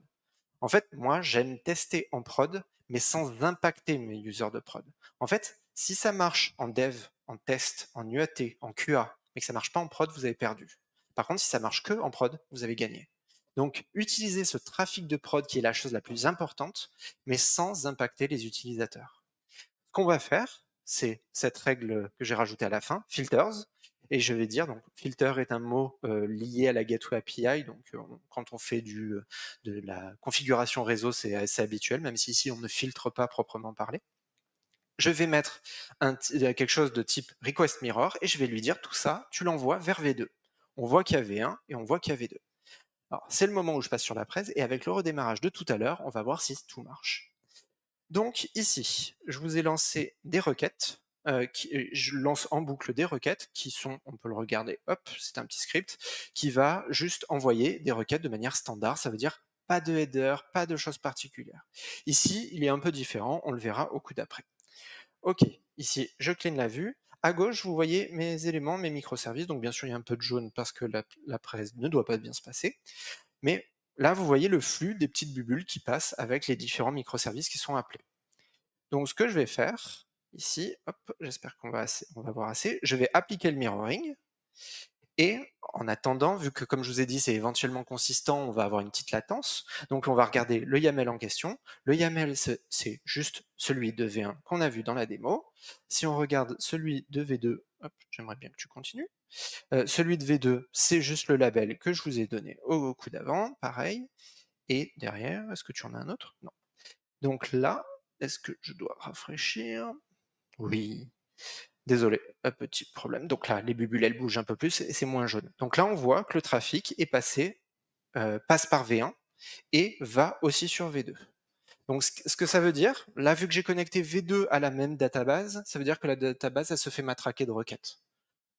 En fait, moi, j'aime tester en prod, mais sans impacter mes users de prod. En fait, si ça marche en dev, en test, en UAT, en QA, mais que ça marche pas en prod, vous avez perdu. Par contre, si ça marche que en prod, vous avez gagné. Donc, utilisez ce trafic de prod qui est la chose la plus importante, mais sans impacter les utilisateurs. Ce qu'on va faire, c'est cette règle que j'ai rajoutée à la fin, filters, et je vais dire, donc, filter est un mot lié à la Gateway API, donc quand on fait de la configuration réseau, c'est assez habituel, même si ici on ne filtre pas proprement parler. Je vais mettre quelque chose de type request mirror, et je vais lui dire tout ça, tu l'envoies vers V2. On voit qu'il y a V1 et on voit qu'il y a V2. Alors, c'est le moment où je passe sur la presse, et avec le redémarrage de tout à l'heure, on va voir si tout marche. Donc ici, je vous ai lancé des requêtes, je lance en boucle des requêtes qui sont, on peut le regarder, hop, c'est un petit script, qui va juste envoyer des requêtes de manière standard, ça veut dire pas de header, pas de choses particulières. Ici, il est un peu différent, on le verra au coup d'après. Ok, ici, je clean la vue. À gauche, vous voyez mes éléments, mes microservices, donc bien sûr, il y a un peu de jaune parce que la presse ne doit pas bien se passer, mais là, vous voyez le flux des petites bulles qui passent avec les différents microservices qui sont appelés. Donc, ce que je vais faire ici, hop, j'espère qu'on va voir assez, je vais appliquer le mirroring. Et en attendant, vu que comme je vous ai dit, c'est éventuellement consistant, on va avoir une petite latence. Donc on va regarder le YAML en question. Le YAML, c'est juste celui de V1 qu'on a vu dans la démo. Si on regarde celui de V2, hop, j'aimerais bien que tu continues. Celui de V2, c'est juste le label que je vous ai donné au coup d'avant, pareil. Et derrière, est-ce que tu en as un autre? Non. Donc là, est-ce que je dois rafraîchir? Oui. Désolé, un petit problème. Donc là, les bulles, elles bougent un peu plus et c'est moins jaune. Donc là, on voit que le trafic est passe par V1 et va aussi sur V2. Donc ce que ça veut dire, là, vu que j'ai connecté V2 à la même database, ça veut dire que la database, elle se fait matraquer de requêtes.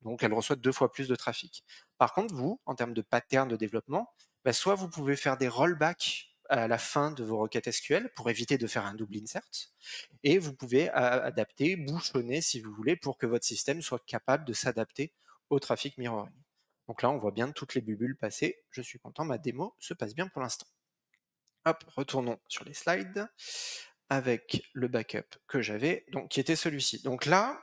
Donc elle reçoit 2 fois plus de trafic. Par contre, vous, en termes de pattern de développement, bah, soit vous pouvez faire des rollbacks à la fin de vos requêtes SQL pour éviter de faire un double insert. Et vous pouvez adapter, bouchonner si vous voulez, pour que votre système soit capable de s'adapter au trafic mirroring. Donc là, on voit bien toutes les bulles passer. Je suis content, ma démo se passe bien pour l'instant. Hop, retournons sur les slides avec le backup que j'avais, donc qui était celui-ci. Donc là,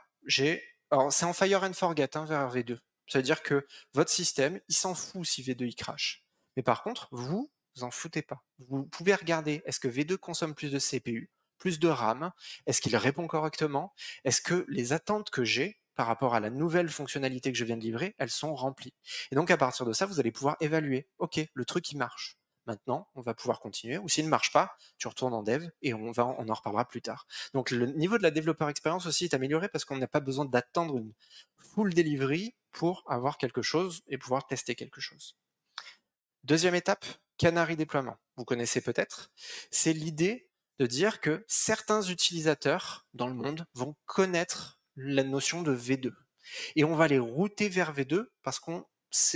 alors c'est en fire and forget vers V2. Ça veut dire que votre système, il s'en fout si V2 il crache. Mais par contre, vous en foutez pas. Vous pouvez regarder, est-ce que V2 consomme plus de CPU, plus de RAM? Est-ce qu'il répond correctement? Est-ce que les attentes que j'ai par rapport à la nouvelle fonctionnalité que je viens de livrer, elles sont remplies? Et donc à partir de ça, vous allez pouvoir évaluer, ok, le truc il marche. Maintenant, on va pouvoir continuer. Ou s'il ne marche pas, tu retournes en dev et on en reparlera plus tard. Donc le niveau de la développeur expérience aussi est amélioré parce qu'on n'a pas besoin d'attendre une full delivery pour avoir quelque chose et pouvoir tester quelque chose. Deuxième étape, Canary déploiement. Vous connaissez peut-être. C'est l'idée de dire que certains utilisateurs dans le monde vont connaître la notion de V2. Et on va les router vers V2 parce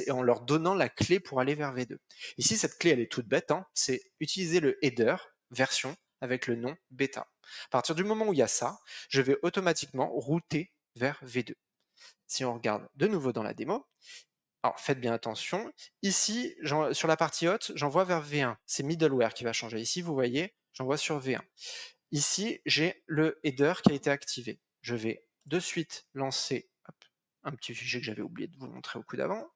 en leur donnant la clé pour aller vers V2. Ici, cette clé, elle est toute bête, c'est utiliser le header version avec le nom bêta. À partir du moment où il y a ça, je vais automatiquement router vers V2. Si on regarde de nouveau dans la démo, alors faites bien attention, ici, sur la partie haute, j'envoie vers V1. C'est middleware qui va changer. Ici, vous voyez, j'envoie sur V1. Ici, j'ai le header qui a été activé. Je vais de suite lancer un petit fichier que j'avais oublié de vous montrer au coup d'avant.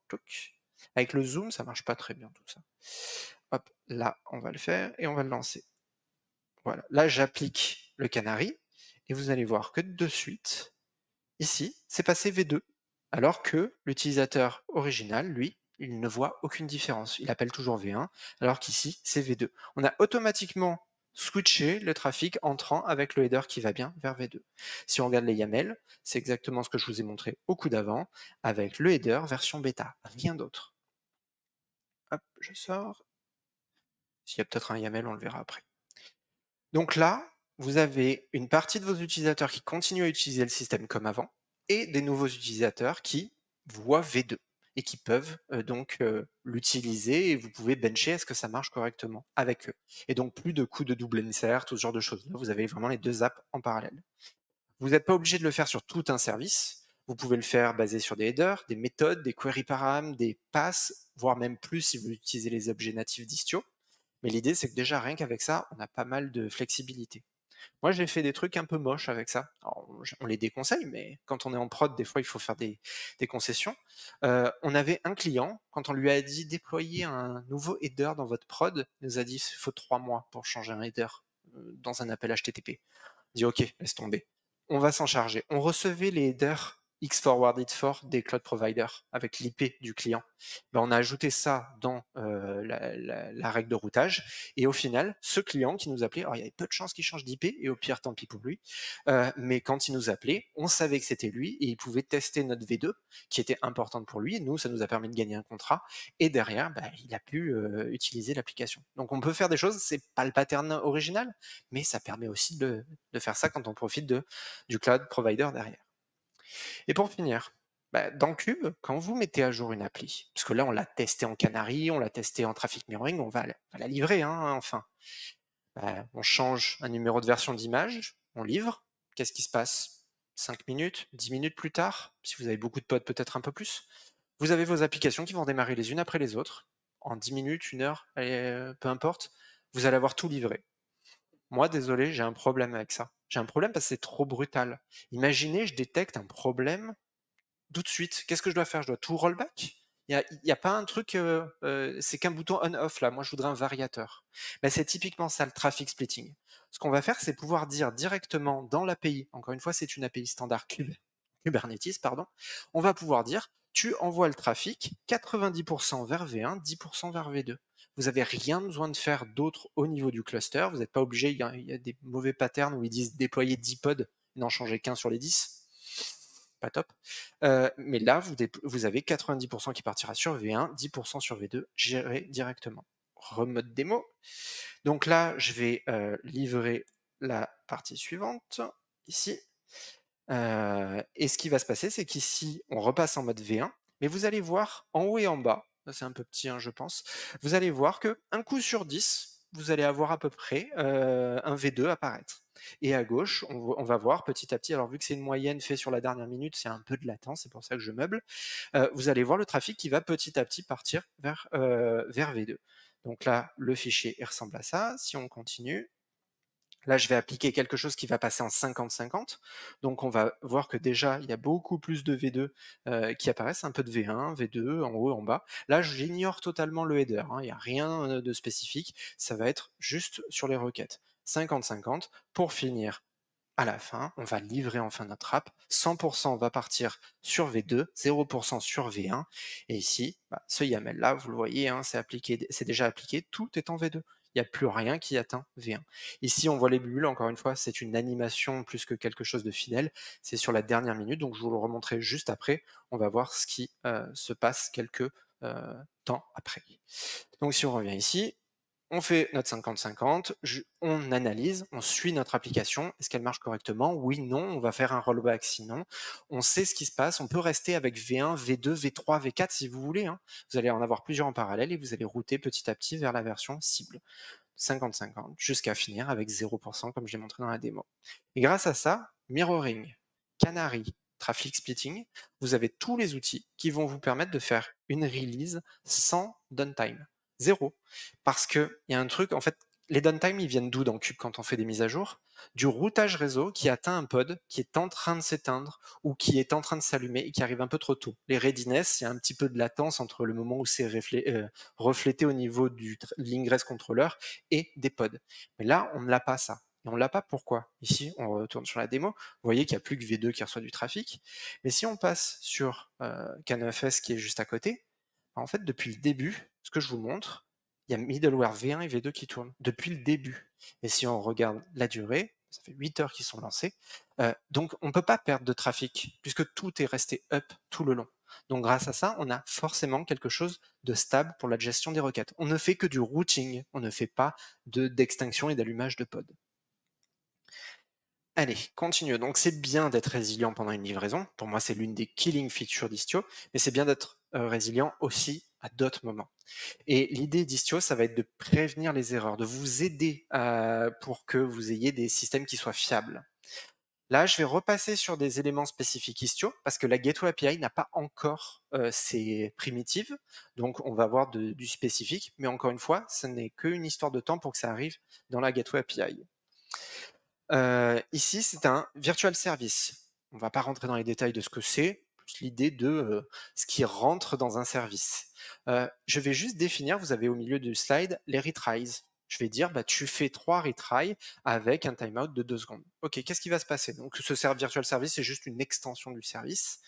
Avec le zoom, ça marche pas très bien tout ça. Hop, là, on va le faire et on va le lancer. Voilà, là, j'applique le canary et vous allez voir que de suite, ici, c'est passé V2, alors que l'utilisateur original, lui, il ne voit aucune différence. Il appelle toujours V1, alors qu'ici, c'est V2. On a automatiquement switché le trafic entrant avec le header qui va bien vers V2. Si on regarde les YAML, c'est exactement ce que je vous ai montré au coup d'avant, avec le header version bêta, rien d'autre. Hop, je sors. S'il y a peut-être un YAML, on le verra après. Donc là, vous avez une partie de vos utilisateurs qui continuent à utiliser le système comme avant, et des nouveaux utilisateurs qui voient V2 et qui peuvent donc l'utiliser et vous pouvez bencher est-ce que ça marche correctement avec eux. Et donc plus de coups de double insert, tout ce genre de choses. Là, vous avez vraiment les deux apps en parallèle. Vous n'êtes pas obligé de le faire sur tout un service. Vous pouvez le faire basé sur des headers, des méthodes, des query param, des passes, voire même plus si vous utilisez les objets natifs d'Istio. Mais l'idée, c'est que déjà, rien qu'avec ça, on a pas mal de flexibilité. Moi, j'ai fait des trucs un peu moches avec ça. Alors, on les déconseille, mais quand on est en prod, des fois, il faut faire des concessions. On avait un client, quand on lui a dit déployer un nouveau header dans votre prod, il nous a dit il faut 3 mois pour changer un header dans un appel HTTP. On dit ok, laisse tomber. On va s'en charger. On recevait les headers X forwarded for des cloud providers avec l'IP du client. Ben, on a ajouté ça dans la règle de routage et au final, ce client qui nous appelait, alors il y avait peu de chances qu'il change d'IP et au pire, tant pis pour lui, mais quand il nous appelait, on savait que c'était lui et il pouvait tester notre V2 qui était importante pour lui. Nous, ça nous a permis de gagner un contrat et derrière, ben, il a pu utiliser l'application. Donc on peut faire des choses, c'est pas le pattern original, mais ça permet aussi de faire ça quand on profite du cloud provider derrière. Et pour finir, dans Cube, quand vous mettez à jour une appli, parce que là on l'a testé en Canary, on l'a testé en Traffic Mirroring, on va la livrer, enfin. On change un numéro de version d'image, on livre, qu'est-ce qui se passe 5 minutes, 10 minutes plus tard, si vous avez beaucoup de pods, peut-être un peu plus, vous avez vos applications qui vont démarrer les unes après les autres, en 10 minutes, 1 heure, peu importe, vous allez avoir tout livré. Moi, désolé, j'ai un problème avec ça. J'ai un problème parce que c'est trop brutal. Imaginez, je détecte un problème tout de suite. Qu'est-ce que je dois faire? Je dois tout rollback? Il y a pas un truc, c'est qu'un bouton on-off là. Moi, je voudrais un variateur. C'est typiquement ça le traffic splitting. Ce qu'on va faire, c'est pouvoir dire directement dans l'API, encore une fois, c'est une API standard Kubernetes, pardon, on va pouvoir dire tu envoies le trafic 90% vers V1, 10% vers V2. Vous n'avez rien besoin de faire d'autre au niveau du cluster. Vous n'êtes pas obligé, il y a des mauvais patterns où ils disent déployer 10 pods et n'en changer qu'un sur les 10. Pas top. Mais là, vous avez 90% qui partira sur V1, 10% sur V2, géré directement. Remode démo. Donc là, je vais livrer la partie suivante, ici. Et ce qui va se passer, c'est qu'ici, on repasse en mode V1, mais vous allez voir en haut et en bas, c'est un peu petit, je pense, vous allez voir que un coup sur 10, vous allez avoir à peu près un V2 apparaître. Et à gauche, on va voir petit à petit, alors vu que c'est une moyenne faite sur la dernière minute, c'est un peu de latence, c'est pour ça que je meuble, vous allez voir le trafic qui va petit à petit partir vers V2. Donc là, le fichier il ressemble à ça. Si on continue, là, je vais appliquer quelque chose qui va passer en 50-50. Donc, on va voir que déjà, il y a beaucoup plus de V2 qui apparaissent, un peu de V1, V2, en haut, en bas. Là, j'ignore totalement le header, hein, il n'y a rien de spécifique. Ça va être juste sur les requêtes. 50-50 pour finir. À la fin, on va livrer enfin notre app. 100% va partir sur V2, 0% sur V1. Et ici, ce YAML-là, vous le voyez, hein, c'est déjà appliqué, tout est en V2. Il n'y a plus rien qui atteint V1. Ici, on voit les bulles, encore une fois, c'est une animation plus que quelque chose de fidèle. C'est sur la dernière minute, donc je vous le remontrerai juste après. On va voir ce qui se passe quelques temps après. Donc si on revient ici, on fait notre 50-50, on analyse, on suit notre application. Est-ce qu'elle marche correctement? Oui, non. On va faire un rollback sinon. On sait ce qui se passe. On peut rester avec V1, V2, V3, V4 si vous voulez, hein. Vous allez en avoir plusieurs en parallèle et vous allez router petit à petit vers la version cible. 50-50 jusqu'à finir avec 0% comme je l'ai montré dans la démo. Et grâce à ça, mirroring, canary, traffic splitting, vous avez tous les outils qui vont vous permettre de faire une release sans downtime. Zéro. Parce qu'il y a un truc, en fait, les downtime, ils viennent d'où dans Cube quand on fait des mises à jour? Du routage réseau qui atteint un pod qui est en train de s'éteindre ou qui est en train de s'allumer et qui arrive un peu trop tôt. Les readiness, il y a un petit peu de latence entre le moment où c'est reflété au niveau du l'ingress controller et des pods. Mais là, on ne l'a pas ça. Et on ne l'a pas pourquoi? Ici, on retourne sur la démo. Vous voyez qu'il n'y a plus que V2 qui reçoit du trafic. Mais si on passe sur K9S qui est juste à côté, en fait, depuis le début, ce que je vous montre, il y a middleware V1 et V2 qui tournent depuis le début. Et si on regarde la durée, ça fait 8 heures qu'ils sont lancés. Donc, on ne peut pas perdre de trafic puisque tout est resté up tout le long. Donc, grâce à ça, on a forcément quelque chose de stable pour la gestion des requêtes. On ne fait que du routing, on ne fait pas d'extinction et d'allumage de pod. Allez, continue. Donc c'est bien d'être résilient pendant une livraison. Pour moi, c'est l'une des killing features d'Istio, mais c'est bien d'être résilient aussi à d'autres moments. Et l'idée d'Istio, ça va être de prévenir les erreurs, de vous aider pour que vous ayez des systèmes qui soient fiables. Là, je vais repasser sur des éléments spécifiques Istio, parce que la Gateway API n'a pas encore ses primitives, donc on va avoir du spécifique, mais encore une fois, ce n'est qu'une histoire de temps pour que ça arrive dans la Gateway API. Ici, c'est un virtual service. On ne va pas rentrer dans les détails de ce que c'est, plus l'idée de ce qui rentre dans un service. Je vais juste définir, vous avez au milieu du slide, les retries. Je vais dire, tu fais 3 retries avec un timeout de 2 secondes. Ok, qu'est-ce qui va se passer? Donc, ce virtual service, c'est juste une extension du service.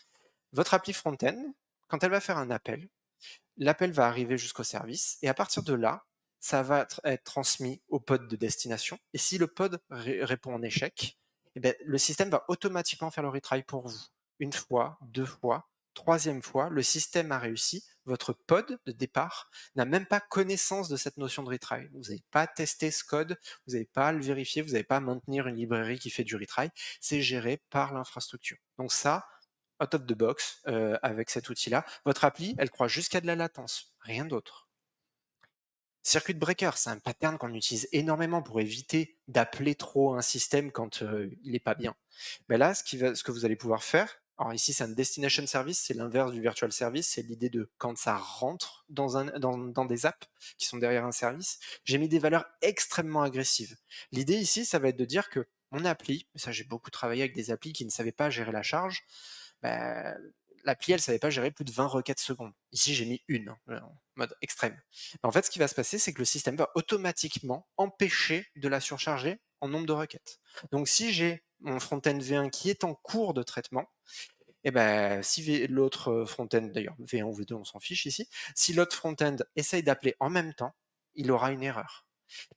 Votre appli front-end, quand elle va faire un appel, l'appel va arriver jusqu'au service, et à partir de là, ça va être transmis au pod de destination. Et si le pod répond en échec, eh bien, le système va automatiquement faire le retry pour vous. Une fois, deux fois, troisième fois, le système a réussi. Votre pod de départ n'a même pas connaissance de cette notion de retry. Vous n'avez pas testé ce code, vous n'avez pas à le vérifier, vous n'avez pas à maintenir une librairie qui fait du retry. C'est géré par l'infrastructure. Donc ça, out of the box avec cet outil-là. Votre appli, elle croit jusqu'à de la latence, rien d'autre. Circuit breaker, c'est un pattern qu'on utilise énormément pour éviter d'appeler trop un système quand il n'est pas bien. Mais là, ce que vous allez pouvoir faire, alors ici c'est un destination service, c'est l'inverse du virtual service, c'est l'idée de quand ça rentre dans des apps qui sont derrière un service, j'ai mis des valeurs extrêmement agressives. L'idée ici, ça va être de dire que mon appli, ça j'ai beaucoup travaillé avec des applis qui ne savaient pas gérer la charge, l'appli, elle savait pas gérer plus de 20 requêtes secondes. Ici, j'ai mis une, en mode extrême. En fait, ce qui va se passer, c'est que le système va automatiquement empêcher de la surcharger en nombre de requêtes. Donc, si j'ai mon front-end V1 qui est en cours de traitement, et si l'autre front-end, d'ailleurs V1 ou V2, on s'en fiche ici, si l'autre front-end essaye d'appeler en même temps, il aura une erreur.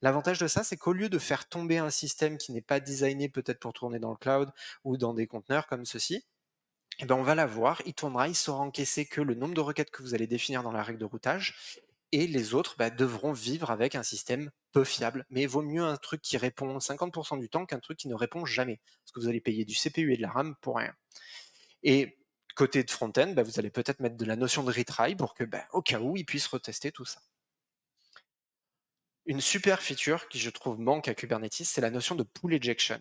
L'avantage de ça, c'est qu'au lieu de faire tomber un système qui n'est pas designé peut-être pour tourner dans le cloud ou dans des conteneurs comme ceci, on va l'avoir, il tournera, il saura encaisser que le nombre de requêtes que vous allez définir dans la règle de routage, et les autres devront vivre avec un système peu fiable. Mais il vaut mieux un truc qui répond 50% du temps qu'un truc qui ne répond jamais, parce que vous allez payer du CPU et de la RAM pour rien. Et côté de front-end, vous allez peut-être mettre de la notion de retry pour que, au cas où, ils puissent retester tout ça. Une super feature qui, je trouve, manque à Kubernetes, c'est la notion de pull ejection.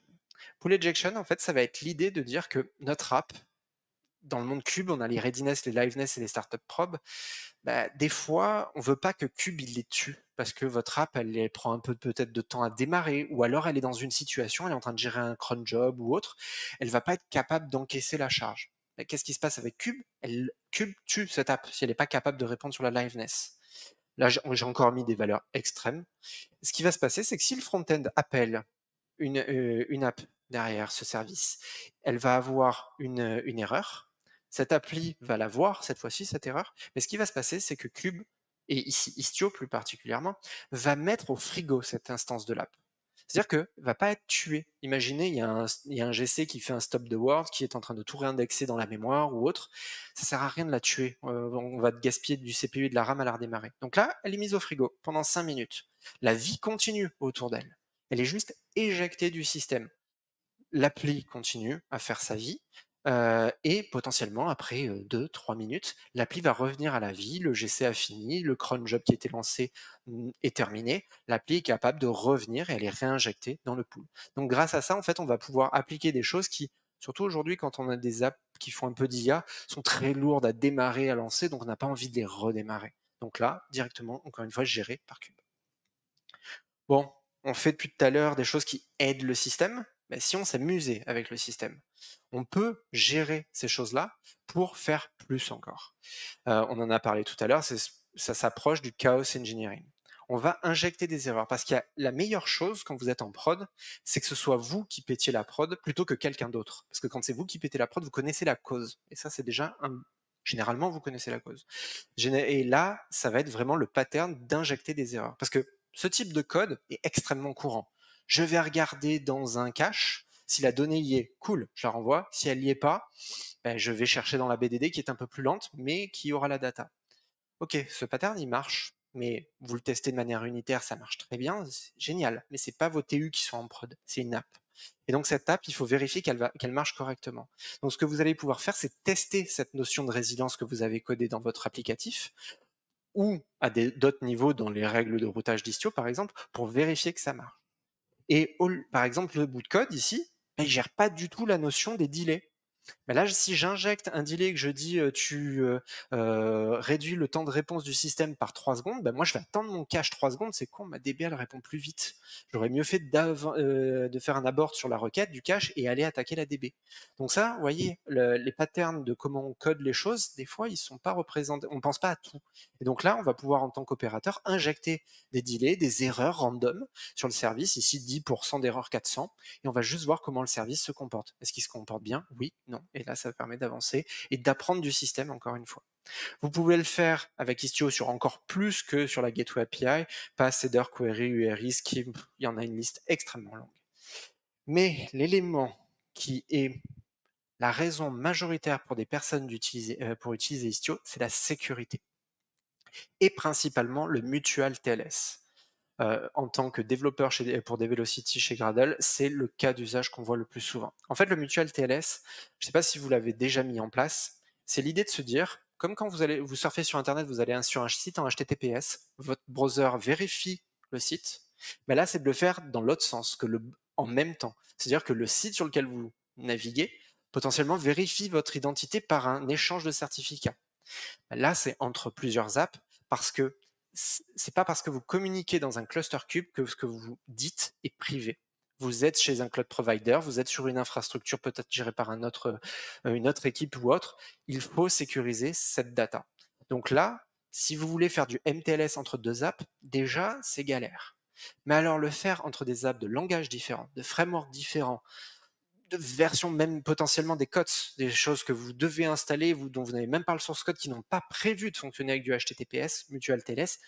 Pull ejection, en fait, ça va être l'idée de dire que notre app, dans le monde Kube, on a les readiness, les liveness et les startup probe. Bah, des fois, on veut pas que Kube il les tue parce que votre app, elle prend un peu peut-être de temps à démarrer, ou alors elle est dans une situation, elle est en train de gérer un cron job ou autre, elle va pas être capable d'encaisser la charge. Mais qu'est-ce qui se passe avec Kube? Kube tue cette app si elle n'est pas capable de répondre sur la liveness. Là, j'ai encore mis des valeurs extrêmes. Ce qui va se passer, c'est que si le front-end appelle une app derrière ce service, elle va avoir une erreur. Cette appli va la voir cette fois-ci, cette erreur. Mais ce qui va se passer, c'est que Cube, et ici Istio plus particulièrement, va mettre au frigo cette instance de l'app. C'est-à-dire que va pas être tué. Imaginez, il y a un GC qui fait un stop de word, qui est en train de tout réindexer dans la mémoire ou autre. Ça sert à rien de la tuer. On va gaspiller du CPU et de la RAM à la redémarrer. Donc là, elle est mise au frigo pendant 5 minutes. La vie continue autour d'elle. Elle est juste éjectée du système. L'appli continue à faire sa vie, et potentiellement après 2-3 minutes, l'appli va revenir à la vie, le GC a fini, le cron job qui était lancé est terminé, l'appli est capable de revenir et elle est réinjectée dans le pool. Donc grâce à ça, en fait, on va pouvoir appliquer des choses qui, surtout aujourd'hui quand on a des apps qui font un peu d'IA, sont très lourdes à démarrer, à lancer, donc on n'a pas envie de les redémarrer. Donc là, directement, encore une fois, géré par Cube. Bon, on fait depuis tout à l'heure des choses qui aident le système, mais si on s'amusait avec le système, on peut gérer ces choses-là pour faire plus encore. On en a parlé tout à l'heure, ça s'approche du chaos engineering. On va injecter des erreurs parce qu'il y a la meilleure chose quand vous êtes en prod, c'est que ce soit vous qui pétiez la prod plutôt que quelqu'un d'autre. Parce que quand c'est vous qui pétez la prod, vous connaissez la cause. Et ça, c'est déjà généralement, vous connaissez la cause. Et là, ça va être vraiment le pattern d'injecter des erreurs. Parce que ce type de code est extrêmement courant. Je vais regarder dans un cache, si la donnée y est, cool, je la renvoie. Si elle n'y est pas, ben, je vais chercher dans la BDD qui est un peu plus lente, mais qui aura la data. Ok, ce pattern, il marche, mais vous le testez de manière unitaire, ça marche très bien, c'est génial, mais c'est pas vos TU qui sont en prod, c'est une app. Et donc cette app, il faut vérifier qu'elle marche correctement. Donc ce que vous allez pouvoir faire, c'est tester cette notion de résilience que vous avez codée dans votre applicatif, ou à d'autres niveaux dans les règles de routage d'Istio, par exemple, pour vérifier que ça marche. Et par exemple, le bout de code ici, ben, il gère pas du tout la notion des delays. Mais là, si j'injecte un delay que je dis tu réduis le temps de réponse du système par 3 secondes, ben moi je vais attendre mon cache 3 secondes, c'est con, ma DB elle répond plus vite. J'aurais mieux fait de faire un abort sur la requête du cache et aller attaquer la DB. Donc ça, vous voyez, les patterns de comment on code les choses, des fois ils sont pas représentés, on pense pas à tout. Et donc là, on va pouvoir en tant qu'opérateur injecter des delays, des erreurs random sur le service, ici 10% d'erreur 400, et on va juste voir comment le service se comporte. Est-ce qu'il se comporte bien? Oui, non. Et là, ça permet d'avancer et d'apprendre du système encore une fois. Vous pouvez le faire avec Istio sur encore plus que sur la Gateway API, pas Cedar, Query, URI, Scheme, il y en a une liste extrêmement longue. Mais l'élément qui est la raison majoritaire pour des personnes pour utiliser Istio, c'est la sécurité. Et principalement le mutual TLS. En tant que développeur pour Develocity chez Gradle, c'est le cas d'usage qu'on voit le plus souvent. En fait, le mutual TLS, je ne sais pas si vous l'avez déjà mis en place, c'est l'idée de se dire, comme quand vous surfez sur Internet, vous allez sur un site en HTTPS, votre browser vérifie le site, mais là, c'est de le faire dans l'autre sens, en même temps. C'est-à-dire que le site sur lequel vous naviguez, potentiellement vérifie votre identité par un échange de certificats. Là, c'est entre plusieurs apps parce que c'est pas parce que vous communiquez dans un cluster cube que ce que vous dites est privé. Vous êtes chez un cloud provider, vous êtes sur une infrastructure peut-être gérée par une autre équipe ou autre. Il faut sécuriser cette data. Donc là, si vous voulez faire du MTLS entre deux apps, déjà, c'est galère. Mais alors le faire entre des apps de langage différents, de frameworks différents, de versions même potentiellement des codes, des choses que vous devez installer, dont vous n'avez même pas le source code, qui n'ont pas prévu de fonctionner avec du HTTPS, Mutual TLS,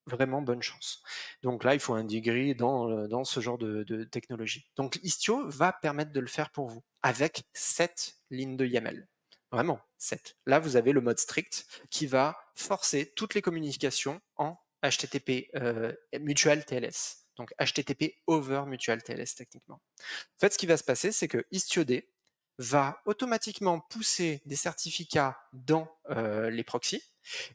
vraiment bonne chance. Donc là, il faut un degree dans ce genre de technologie. Donc Istio va permettre de le faire pour vous, avec 7 lignes de YAML. Vraiment, 7. Là, vous avez le mode strict qui va forcer toutes les communications en HTTP Mutual TLS. Donc HTTP over Mutual TLS techniquement. En fait, ce qui va se passer, c'est que IstioD va automatiquement pousser des certificats dans les proxys,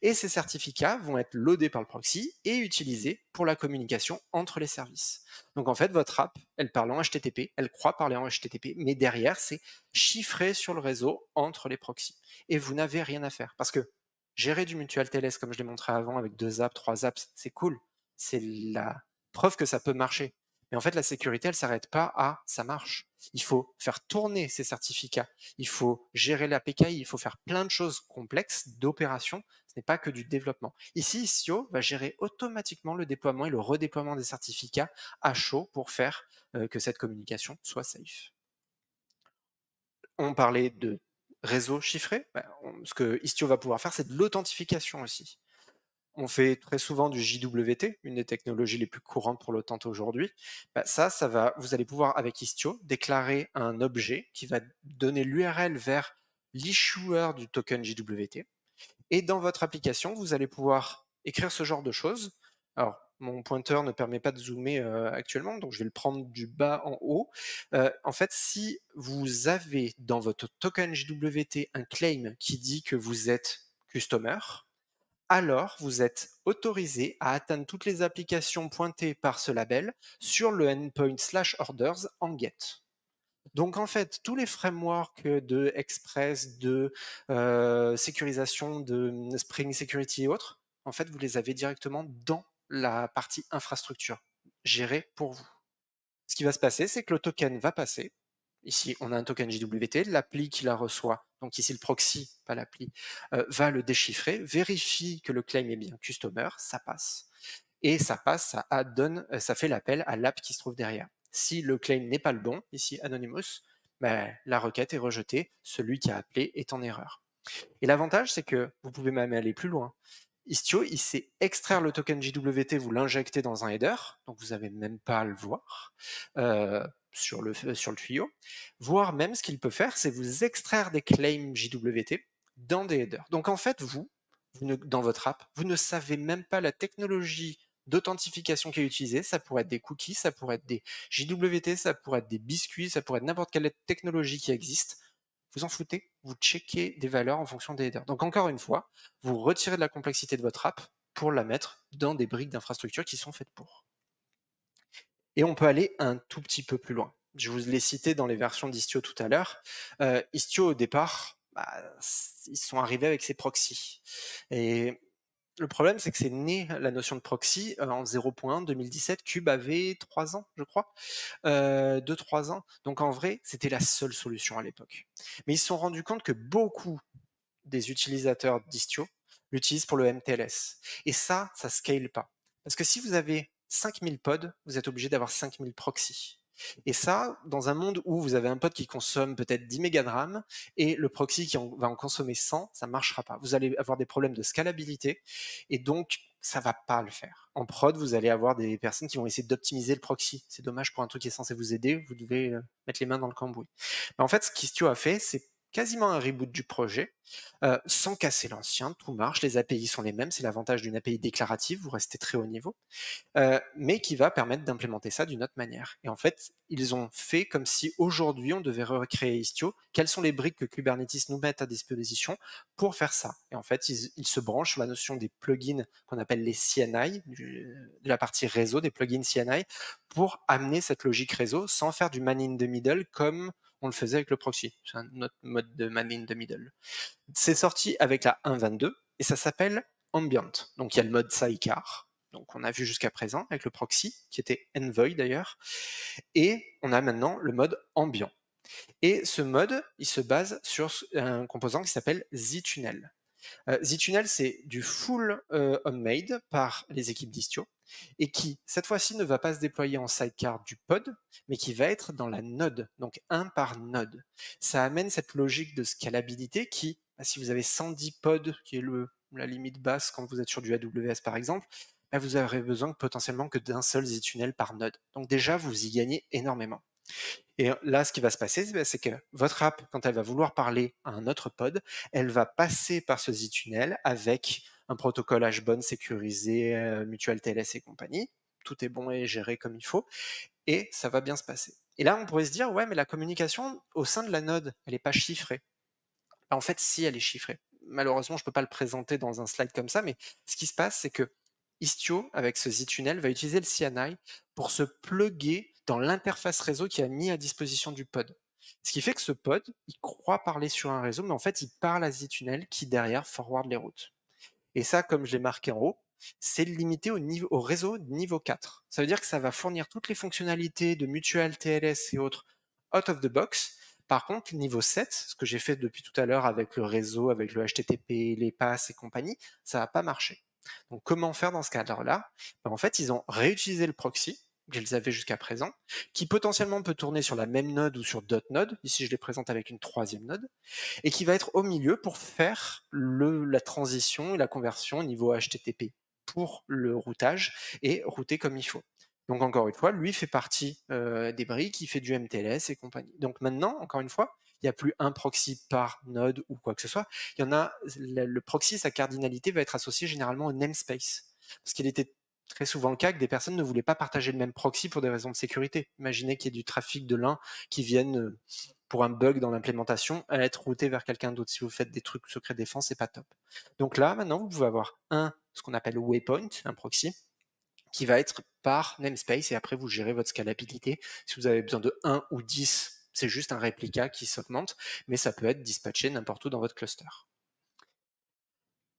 Et ces certificats vont être loadés par le proxy et utilisés pour la communication entre les services. Donc en fait, votre app, elle parle en HTTP, elle croit parler en HTTP, mais derrière, c'est chiffré sur le réseau entre les proxys. Et vous n'avez rien à faire. Parce que gérer du mutual TLS, comme je l'ai montré avant, avec 2 apps, 3 apps, c'est cool. C'est la preuve que ça peut marcher. Mais en fait, la sécurité, elle s'arrête pas à ça marche. Il faut faire tourner ces certificats. Il faut gérer l'API. Il faut faire plein de choses complexes d'opérations. Ce n'est pas que du développement. Ici, Istio va gérer automatiquement le déploiement et le redéploiement des certificats à chaud pour faire que cette communication soit safe. On parlait de réseau chiffré. Ce que Istio va pouvoir faire, c'est de l'authentification aussi. On fait très souvent du JWT, une des technologies les plus courantes pour l'authentique aujourd'hui. Vous allez pouvoir, avec Istio, déclarer un objet qui va donner l'URL vers l'issuer du token JWT. Et dans votre application, vous allez pouvoir écrire ce genre de choses. Alors, mon pointeur ne permet pas de zoomer actuellement, donc je vais le prendre du bas en haut. En fait, si vous avez dans votre token JWT un claim qui dit que vous êtes customer, alors vous êtes autorisé à atteindre toutes les applications pointées par ce label sur le endpoint/orders en GET. Donc en fait, tous les frameworks de Express, de sécurisation, de Spring Security et autres, en fait, vous les avez directement dans la partie infrastructure, gérée pour vous. Ce qui va se passer, c'est que le token va passer. Ici, on a un token JWT, l'appli qui la reçoit, donc ici le proxy, pas l'appli, va le déchiffrer, vérifie que le claim est bien customer, ça passe. Et ça passe, ça fait l'appel à l'app qui se trouve derrière. Si le claim n'est pas le bon, ici Anonymous, la requête est rejetée, celui qui a appelé est en erreur. Et l'avantage, c'est que vous pouvez même aller plus loin. Istio, il sait extraire le token JWT, vous l'injectez dans un header, donc vous n'avez même pas à le voir sur le tuyau. Voire même, ce qu'il peut faire, c'est vous extraire des claims JWT dans des headers. Donc en fait, dans votre app, vous ne savez même pas la technologie d'authentification qui est utilisée. Ça pourrait être des cookies, ça pourrait être des JWT, ça pourrait être des biscuits, ça pourrait être n'importe quelle technologie qui existe. Vous en foutez, vous checkez des valeurs en fonction des headers. Donc encore une fois, vous retirez de la complexité de votre app pour la mettre dans des briques d'infrastructure qui sont faites pour. Et on peut aller un tout petit peu plus loin. Je vous l'ai cité dans les versions d'Istio tout à l'heure. Istio, au départ, ils sont arrivés avec ses proxys. Et le problème, c'est que c'est né, la notion de proxy, en 0.1 2017. Cube avait 3 ans, je crois, 2-3 ans. Donc en vrai, c'était la seule solution à l'époque. Mais ils se sont rendus compte que beaucoup des utilisateurs d'Istio l'utilisent pour le MTLS. Et ça scale pas. Parce que si vous avez 5000 pods, vous êtes obligé d'avoir 5000 proxys. Et ça, dans un monde où vous avez un pod qui consomme peut-être 10 mégas de RAM et le proxy qui va en consommer 100, ça ne marchera pas. Vous allez avoir des problèmes de scalabilité et donc ça va pas le faire. En prod, vous allez avoir des personnes qui vont essayer d'optimiser le proxy. C'est dommage pour un truc qui est censé vous aider, vous devez mettre les mains dans le cambouis. Mais en fait, ce qu'Istio a fait, c'est quasiment un reboot du projet, sans casser l'ancien, tout marche, les API sont les mêmes, c'est l'avantage d'une API déclarative, vous restez très haut niveau, mais qui va permettre d'implémenter ça d'une autre manière. Et en fait, ils ont fait comme si aujourd'hui on devait recréer Istio, quelles sont les briques que Kubernetes nous met à disposition pour faire ça. Et en fait, ils se branchent sur la notion des plugins qu'on appelle les CNI, de la partie réseau, des plugins CNI, pour amener cette logique réseau sans faire du man in the middle comme on le faisait avec le proxy. C'est un autre mode de man in the middle. C'est sorti avec la 1.22 et ça s'appelle Ambient. Donc il y a le mode Sidecar, donc on a vu jusqu'à présent avec le proxy, qui était Envoy d'ailleurs, et on a maintenant le mode Ambient. Et ce mode, il se base sur un composant qui s'appelle zTunnel. zTunnel, c'est du full homemade par les équipes d'Istio et qui, cette fois-ci, ne va pas se déployer en sidecar du pod, mais qui va être dans la node, donc un par node. Ça amène cette logique de scalabilité qui, si vous avez 110 pods, qui est la limite basse quand vous êtes sur du AWS par exemple, vous aurez besoin potentiellement que d'un seul zTunnel par node. Donc déjà, vous y gagnez énormément. Et là, ce qui va se passer, c'est que votre app, quand elle va vouloir parler à un autre pod, elle va passer par ce zTunnel avec un protocole HBON sécurisé, mutual TLS et compagnie. Tout est bon et géré comme il faut. Et ça va bien se passer. Et là, on pourrait se dire, ouais, mais la communication au sein de la node, elle n'est pas chiffrée. En fait, si, elle est chiffrée. malheureusement, je ne peux pas le présenter dans un slide comme ça, mais ce qui se passe, c'est que Istio, avec ce Z-Tunnel, va utiliser le CNI pour se plugger dans l'interface réseau qui a mis à disposition du pod. Ce qui fait que ce pod, il croit parler sur un réseau, mais en fait, il parle à Z-Tunnel qui, derrière, forward les routes. Et ça, comme je l'ai marqué en haut, c'est limité au réseau niveau 4. Ça veut dire que ça va fournir toutes les fonctionnalités de mutual, TLS et autres out of the box. Par contre, niveau 7, ce que j'ai fait depuis tout à l'heure avec le réseau, avec le HTTP, les passes et compagnie, ça va pas marcher. Donc, comment faire dans ce cadre-là? En fait, ils ont réutilisé le proxy qu'ils avaient jusqu'à présent, qui potentiellement peut tourner sur la même node ou sur d'autres nodes. Ici, je les présente avec une troisième node et qui va être au milieu pour faire la transition et la conversion au niveau HTTP pour le routage et router comme il faut. Donc encore une fois, lui fait partie des briques, il fait du MTLS et compagnie. Donc maintenant, encore une fois, il n'y a plus un proxy par node ou quoi que ce soit. Il y en a, le proxy, sa cardinalité va être associée généralement au namespace. Parce qu'il était très souvent le cas que des personnes ne voulaient pas partager le même proxy pour des raisons de sécurité. Imaginez qu'il y ait du trafic de l'un qui vienne pour un bug dans l'implémentation à être routé vers quelqu'un d'autre. Si vous faites des trucs secret défense, c'est pas top. Donc là, maintenant, vous pouvez avoir ce qu'on appelle waypoint, un proxy, qui va être par namespace et après vous gérez votre scalabilité. Si vous avez besoin de 1 ou 10, c'est juste un réplica qui s'augmente, mais ça peut être dispatché n'importe où dans votre cluster.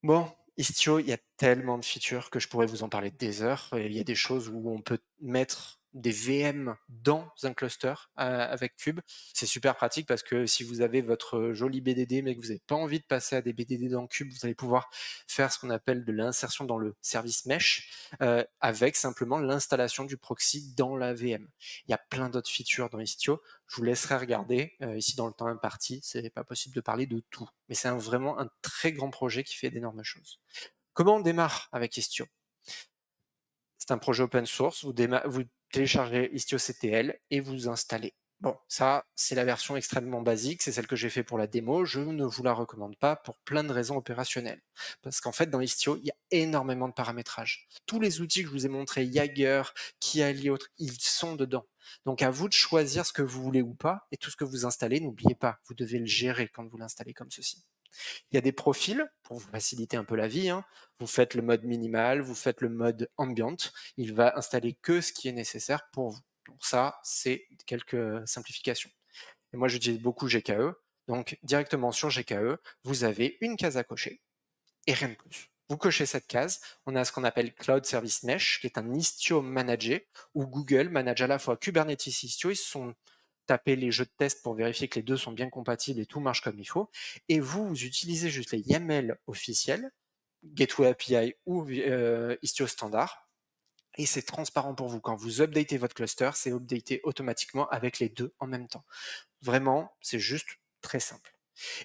Bon, Istio, il y a tellement de features que je pourrais vous en parler des heures. Il y a des choses où on peut mettre des VM dans un cluster avec Cube. C'est super pratique parce que si vous avez votre joli BDD mais que vous n'avez pas envie de passer à des BDD dans Cube, vous allez pouvoir faire ce qu'on appelle de l'insertion dans le service mesh avec simplement l'installation du proxy dans la VM. Il y a plein d'autres features dans Istio. Je vous laisserai regarder. Ici, dans le temps imparti, c'est pas possible de parler de tout. Mais c'est vraiment un très grand projet qui fait d'énormes choses. Comment on démarre avec Istio? C'est un projet open source. Vous téléchargez IstioCTL et vous installez. Bon, ça, c'est la version extrêmement basique. C'est celle que j'ai fait pour la démo. Je ne vous la recommande pas pour plein de raisons opérationnelles. Parce qu'en fait, dans Istio, il y a énormément de paramétrage. Tous les outils que je vous ai montrés, Jaeger, Kiali et autres, ils sont dedans. Donc, à vous de choisir ce que vous voulez ou pas. Et tout ce que vous installez, n'oubliez pas, vous devez le gérer quand vous l'installez comme ceci. Il y a des profils pour vous faciliter un peu la vie. Vous faites le mode minimal, vous faites le mode ambient. Il va installer que ce qui est nécessaire pour vous. Donc ça, c'est quelques simplifications. Et moi, j'utilise beaucoup GKE. Donc directement sur GKE, vous avez une case à cocher et rien de plus. Vous cochez cette case, on a ce qu'on appelle Cloud Service Mesh, qui est un Istio managé, où Google manage à la fois Kubernetes et Istio. Ils se sont tapés les jeux de test pour vérifier que les deux sont bien compatibles et tout marche comme il faut. Et vous utilisez juste les YAML officiels, Gateway API ou Istio standard, et c'est transparent pour vous. Quand vous updatez votre cluster, c'est updaté automatiquement avec les deux en même temps. Vraiment, c'est juste très simple.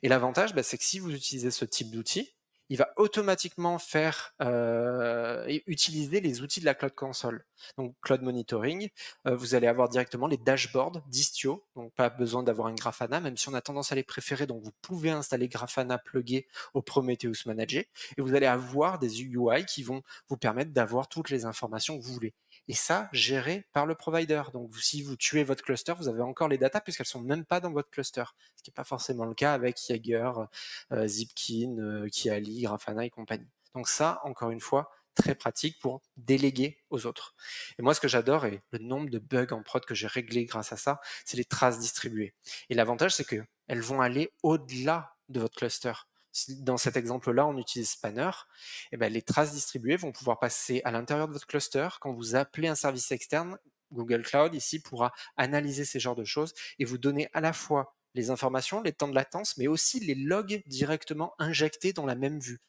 Et l'avantage, c'est que si vous utilisez ce type d'outil, il va automatiquement faire et utiliser les outils de la Cloud Console. Donc Cloud Monitoring, vous allez avoir directement les dashboards d'Istio, donc pas besoin d'avoir un Grafana, même si on a tendance à les préférer, donc vous pouvez installer Grafana plugué au Prometheus Manager, et vous allez avoir des UI qui vont vous permettre d'avoir toutes les informations que vous voulez. Et ça, géré par le provider. Donc si vous tuez votre cluster, vous avez encore les datas puisqu'elles sont même pas dans votre cluster, ce qui n'est pas forcément le cas avec Jaeger, Zipkin, Kiali, Grafana et compagnie. Donc ça, encore une fois, très pratique pour déléguer aux autres. Et moi, ce que j'adore, et le nombre de bugs en prod que j'ai réglé grâce à ça, c'est les traces distribuées. Et l'avantage, c'est qu'elles vont aller au-delà de votre cluster. Si dans cet exemple-là, on utilise Spanner, et les traces distribuées vont pouvoir passer à l'intérieur de votre cluster. Quand vous appelez un service externe, Google Cloud ici pourra analyser ces genres de choses et vous donner à la fois les informations, les temps de latence, mais aussi les logs directement injectés dans la même vue.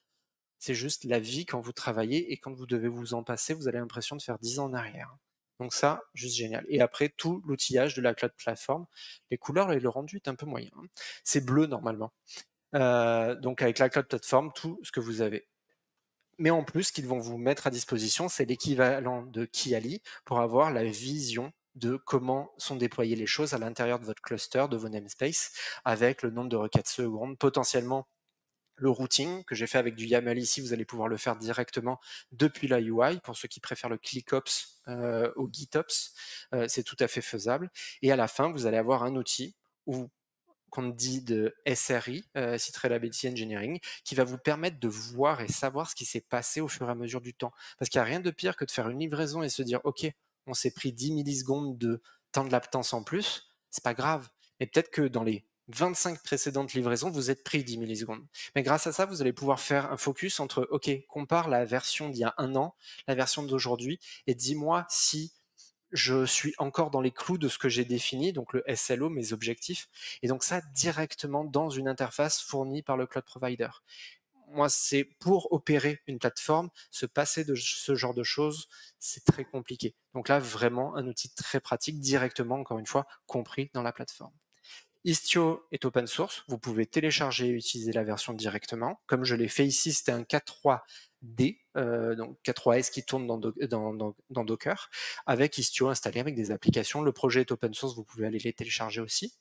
C'est juste la vie quand vous travaillez et quand vous devez vous en passer, vous avez l'impression de faire 10 ans en arrière. Donc ça, juste génial. Et après, tout l'outillage de la Cloud Platform, les couleurs et le rendu est un peu moyen. C'est bleu normalement. Donc avec la Cloud Platform, tout ce que vous avez. Mais en plus, ce qu'ils vont vous mettre à disposition, c'est l'équivalent de Kiali pour avoir la vision de comment sont déployées les choses à l'intérieur de votre cluster, de vos namespaces, avec le nombre de requêtes secondes, potentiellement le routing que j'ai fait avec du YAML ici, vous allez pouvoir le faire directement depuis la UI. Pour ceux qui préfèrent le ClickOps au GitOps, c'est tout à fait faisable. Et à la fin, vous allez avoir un outil où qu'on dit de SRI, Site Reliability Engineering, qui va vous permettre de voir et savoir ce qui s'est passé au fur et à mesure du temps. Parce qu'il n'y a rien de pire que de faire une livraison et se dire, OK, on s'est pris 10 millisecondes de temps de latence en plus, c'est pas grave. Mais peut-être que dans les 25 précédentes livraisons, vous êtes pris 10 millisecondes. Mais grâce à ça, vous allez pouvoir faire un focus entre, OK, compare la version d'il y a un an, la version d'aujourd'hui, et dis-moi si je suis encore dans les clous de ce que j'ai défini, donc le SLO, mes objectifs, et donc ça directement dans une interface fournie par le cloud provider. Moi, c'est pour opérer une plateforme, se passer de ce genre de choses, c'est très compliqué. Donc là, vraiment un outil très pratique, directement, encore une fois, compris dans la plateforme. Istio est open source, vous pouvez télécharger et utiliser la version directement. Comme je l'ai fait ici, c'était un K3D, donc K3S qui tourne dans Docker, avec Istio installé avec des applications. Le projet est open source, vous pouvez aller les télécharger aussi.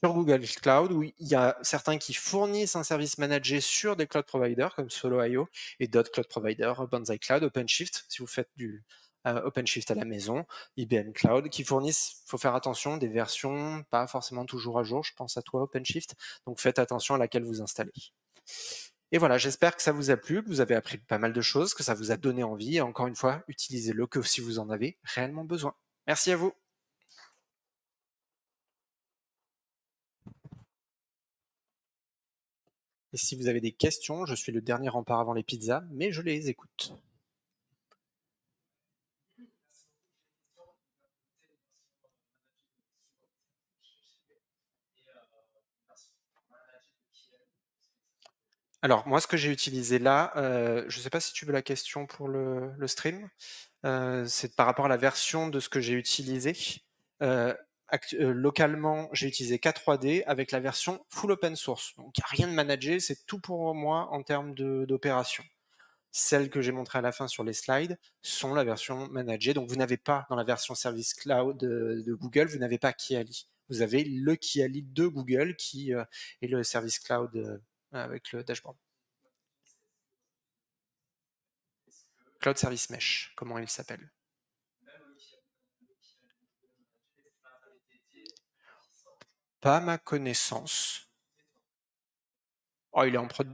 Sur Google Cloud, où il y a certains qui fournissent un service managé sur des cloud providers comme Solo.io et d'autres cloud providers, Banzai Cloud, OpenShift, si vous faites du OpenShift à la maison, IBM Cloud, qui fournissent, il faut faire attention, des versions pas forcément toujours à jour, je pense à toi OpenShift, donc faites attention à laquelle vous installez. Et voilà, j'espère que ça vous a plu, que vous avez appris pas mal de choses, que ça vous a donné envie, et encore une fois, utilisez-le que si vous en avez réellement besoin. Merci à vous. Et si vous avez des questions, je suis le dernier rempart avant les pizzas, mais je les écoute. Alors, moi, ce que j'ai utilisé là, je ne sais pas si tu veux la question pour le stream, c'est par rapport à la version de ce que j'ai utilisé. Localement, j'ai utilisé K3D avec la version full open source. Donc, il n'y a rien de managé, c'est tout pour moi en termes d'opération. Celles que j'ai montrées à la fin sur les slides sont la version managée. Donc, vous n'avez pas, dans la version Service Cloud de Google, vous n'avez pas Kiali. Vous avez le Kiali de Google qui est le Service Cloud avec le dashboard. Cloud Service Mesh, comment il s'appelle? Pas à ma connaissance. Oh, il est en prod.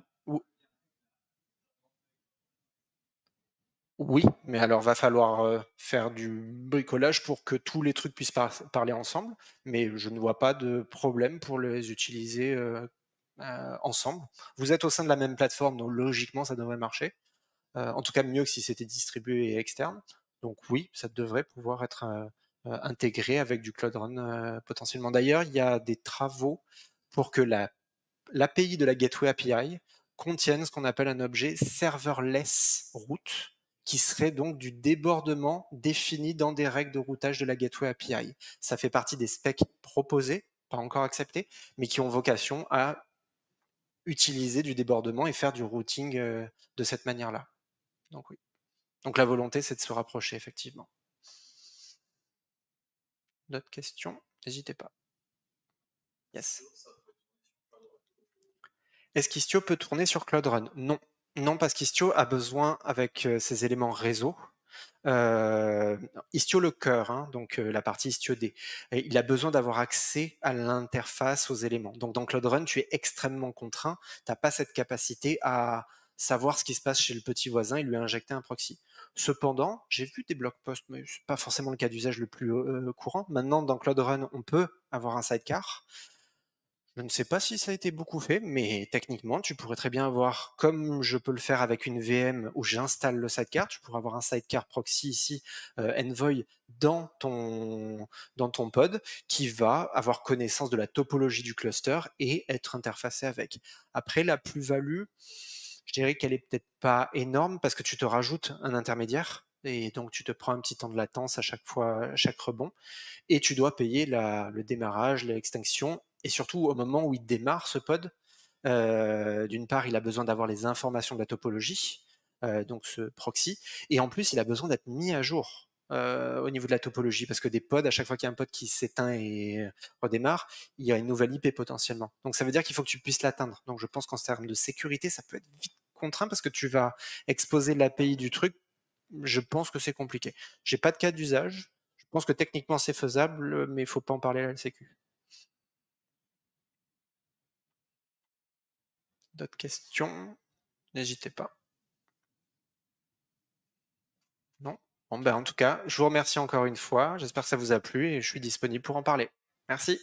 Oui, mais alors va falloir faire du bricolage pour que tous les trucs puissent parler ensemble. Mais je ne vois pas de problème pour les utiliser ensemble. Vous êtes au sein de la même plateforme, donc logiquement ça devrait marcher. En tout cas, mieux que si c'était distribué et externe. Donc oui, ça devrait pouvoir être intégré avec du Cloud Run potentiellement. D'ailleurs, il y a des travaux pour que l'API de la Gateway API contienne ce qu'on appelle un objet serverless route, qui serait donc du débordement défini dans des règles de routage de la Gateway API. Ça fait partie des specs proposés, pas encore acceptés, mais qui ont vocation à utiliser du débordement et faire du routing de cette manière-là. Donc oui. Donc la volonté, c'est de se rapprocher, effectivement. D'autres questions? N'hésitez pas. Yes. Est-ce qu'Istio peut tourner sur Cloud Run? Non. Non, parce qu'Istio a besoin, avec ses éléments réseau, Istio le cœur, hein, donc la partie Istio D, et il a besoin d'avoir accès à l'interface, aux éléments. Donc dans Cloud Run, tu es extrêmement contraint, tu n'as pas cette capacité à savoir ce qui se passe chez le petit voisin et lui injecter un proxy. Cependant, j'ai vu des blog posts, mais c'est pas forcément le cas d'usage le plus courant. Maintenant, dans Cloud Run, on peut avoir un sidecar. Je ne sais pas si ça a été beaucoup fait, mais techniquement, tu pourrais très bien avoir, comme je peux le faire avec une VM où j'installe le sidecar, tu pourrais avoir un sidecar proxy ici, Envoy, dans ton pod, qui va avoir connaissance de la topologie du cluster et être interfacé avec. Après, la plus-value, je dirais qu'elle est peut-être pas énorme parce que tu te rajoutes un intermédiaire et donc tu te prends un petit temps de latence à chaque fois, à chaque rebond, et tu dois payer le démarrage, l'extinction, et surtout au moment où il démarre ce pod, d'une part, il a besoin d'avoir les informations de la topologie, donc ce proxy, et en plus, il a besoin d'être mis à jour au niveau de la topologie, parce que des pods, à chaque fois qu'il y a un pod qui s'éteint et redémarre, il y a une nouvelle IP potentiellement. Donc ça veut dire qu'il faut que tu puisses l'atteindre. Donc je pense qu'en termes de sécurité, ça peut être vite contraint parce que tu vas exposer l'API du truc. Je pense que c'est compliqué. J'ai pas de cas d'usage. Je pense que techniquement c'est faisable, mais il faut pas en parler à la sécu. D'autres questions? N'hésitez pas. Non? Bon, ben, en tout cas, je vous remercie encore une fois. J'espère que ça vous a plu et je suis disponible pour en parler. Merci.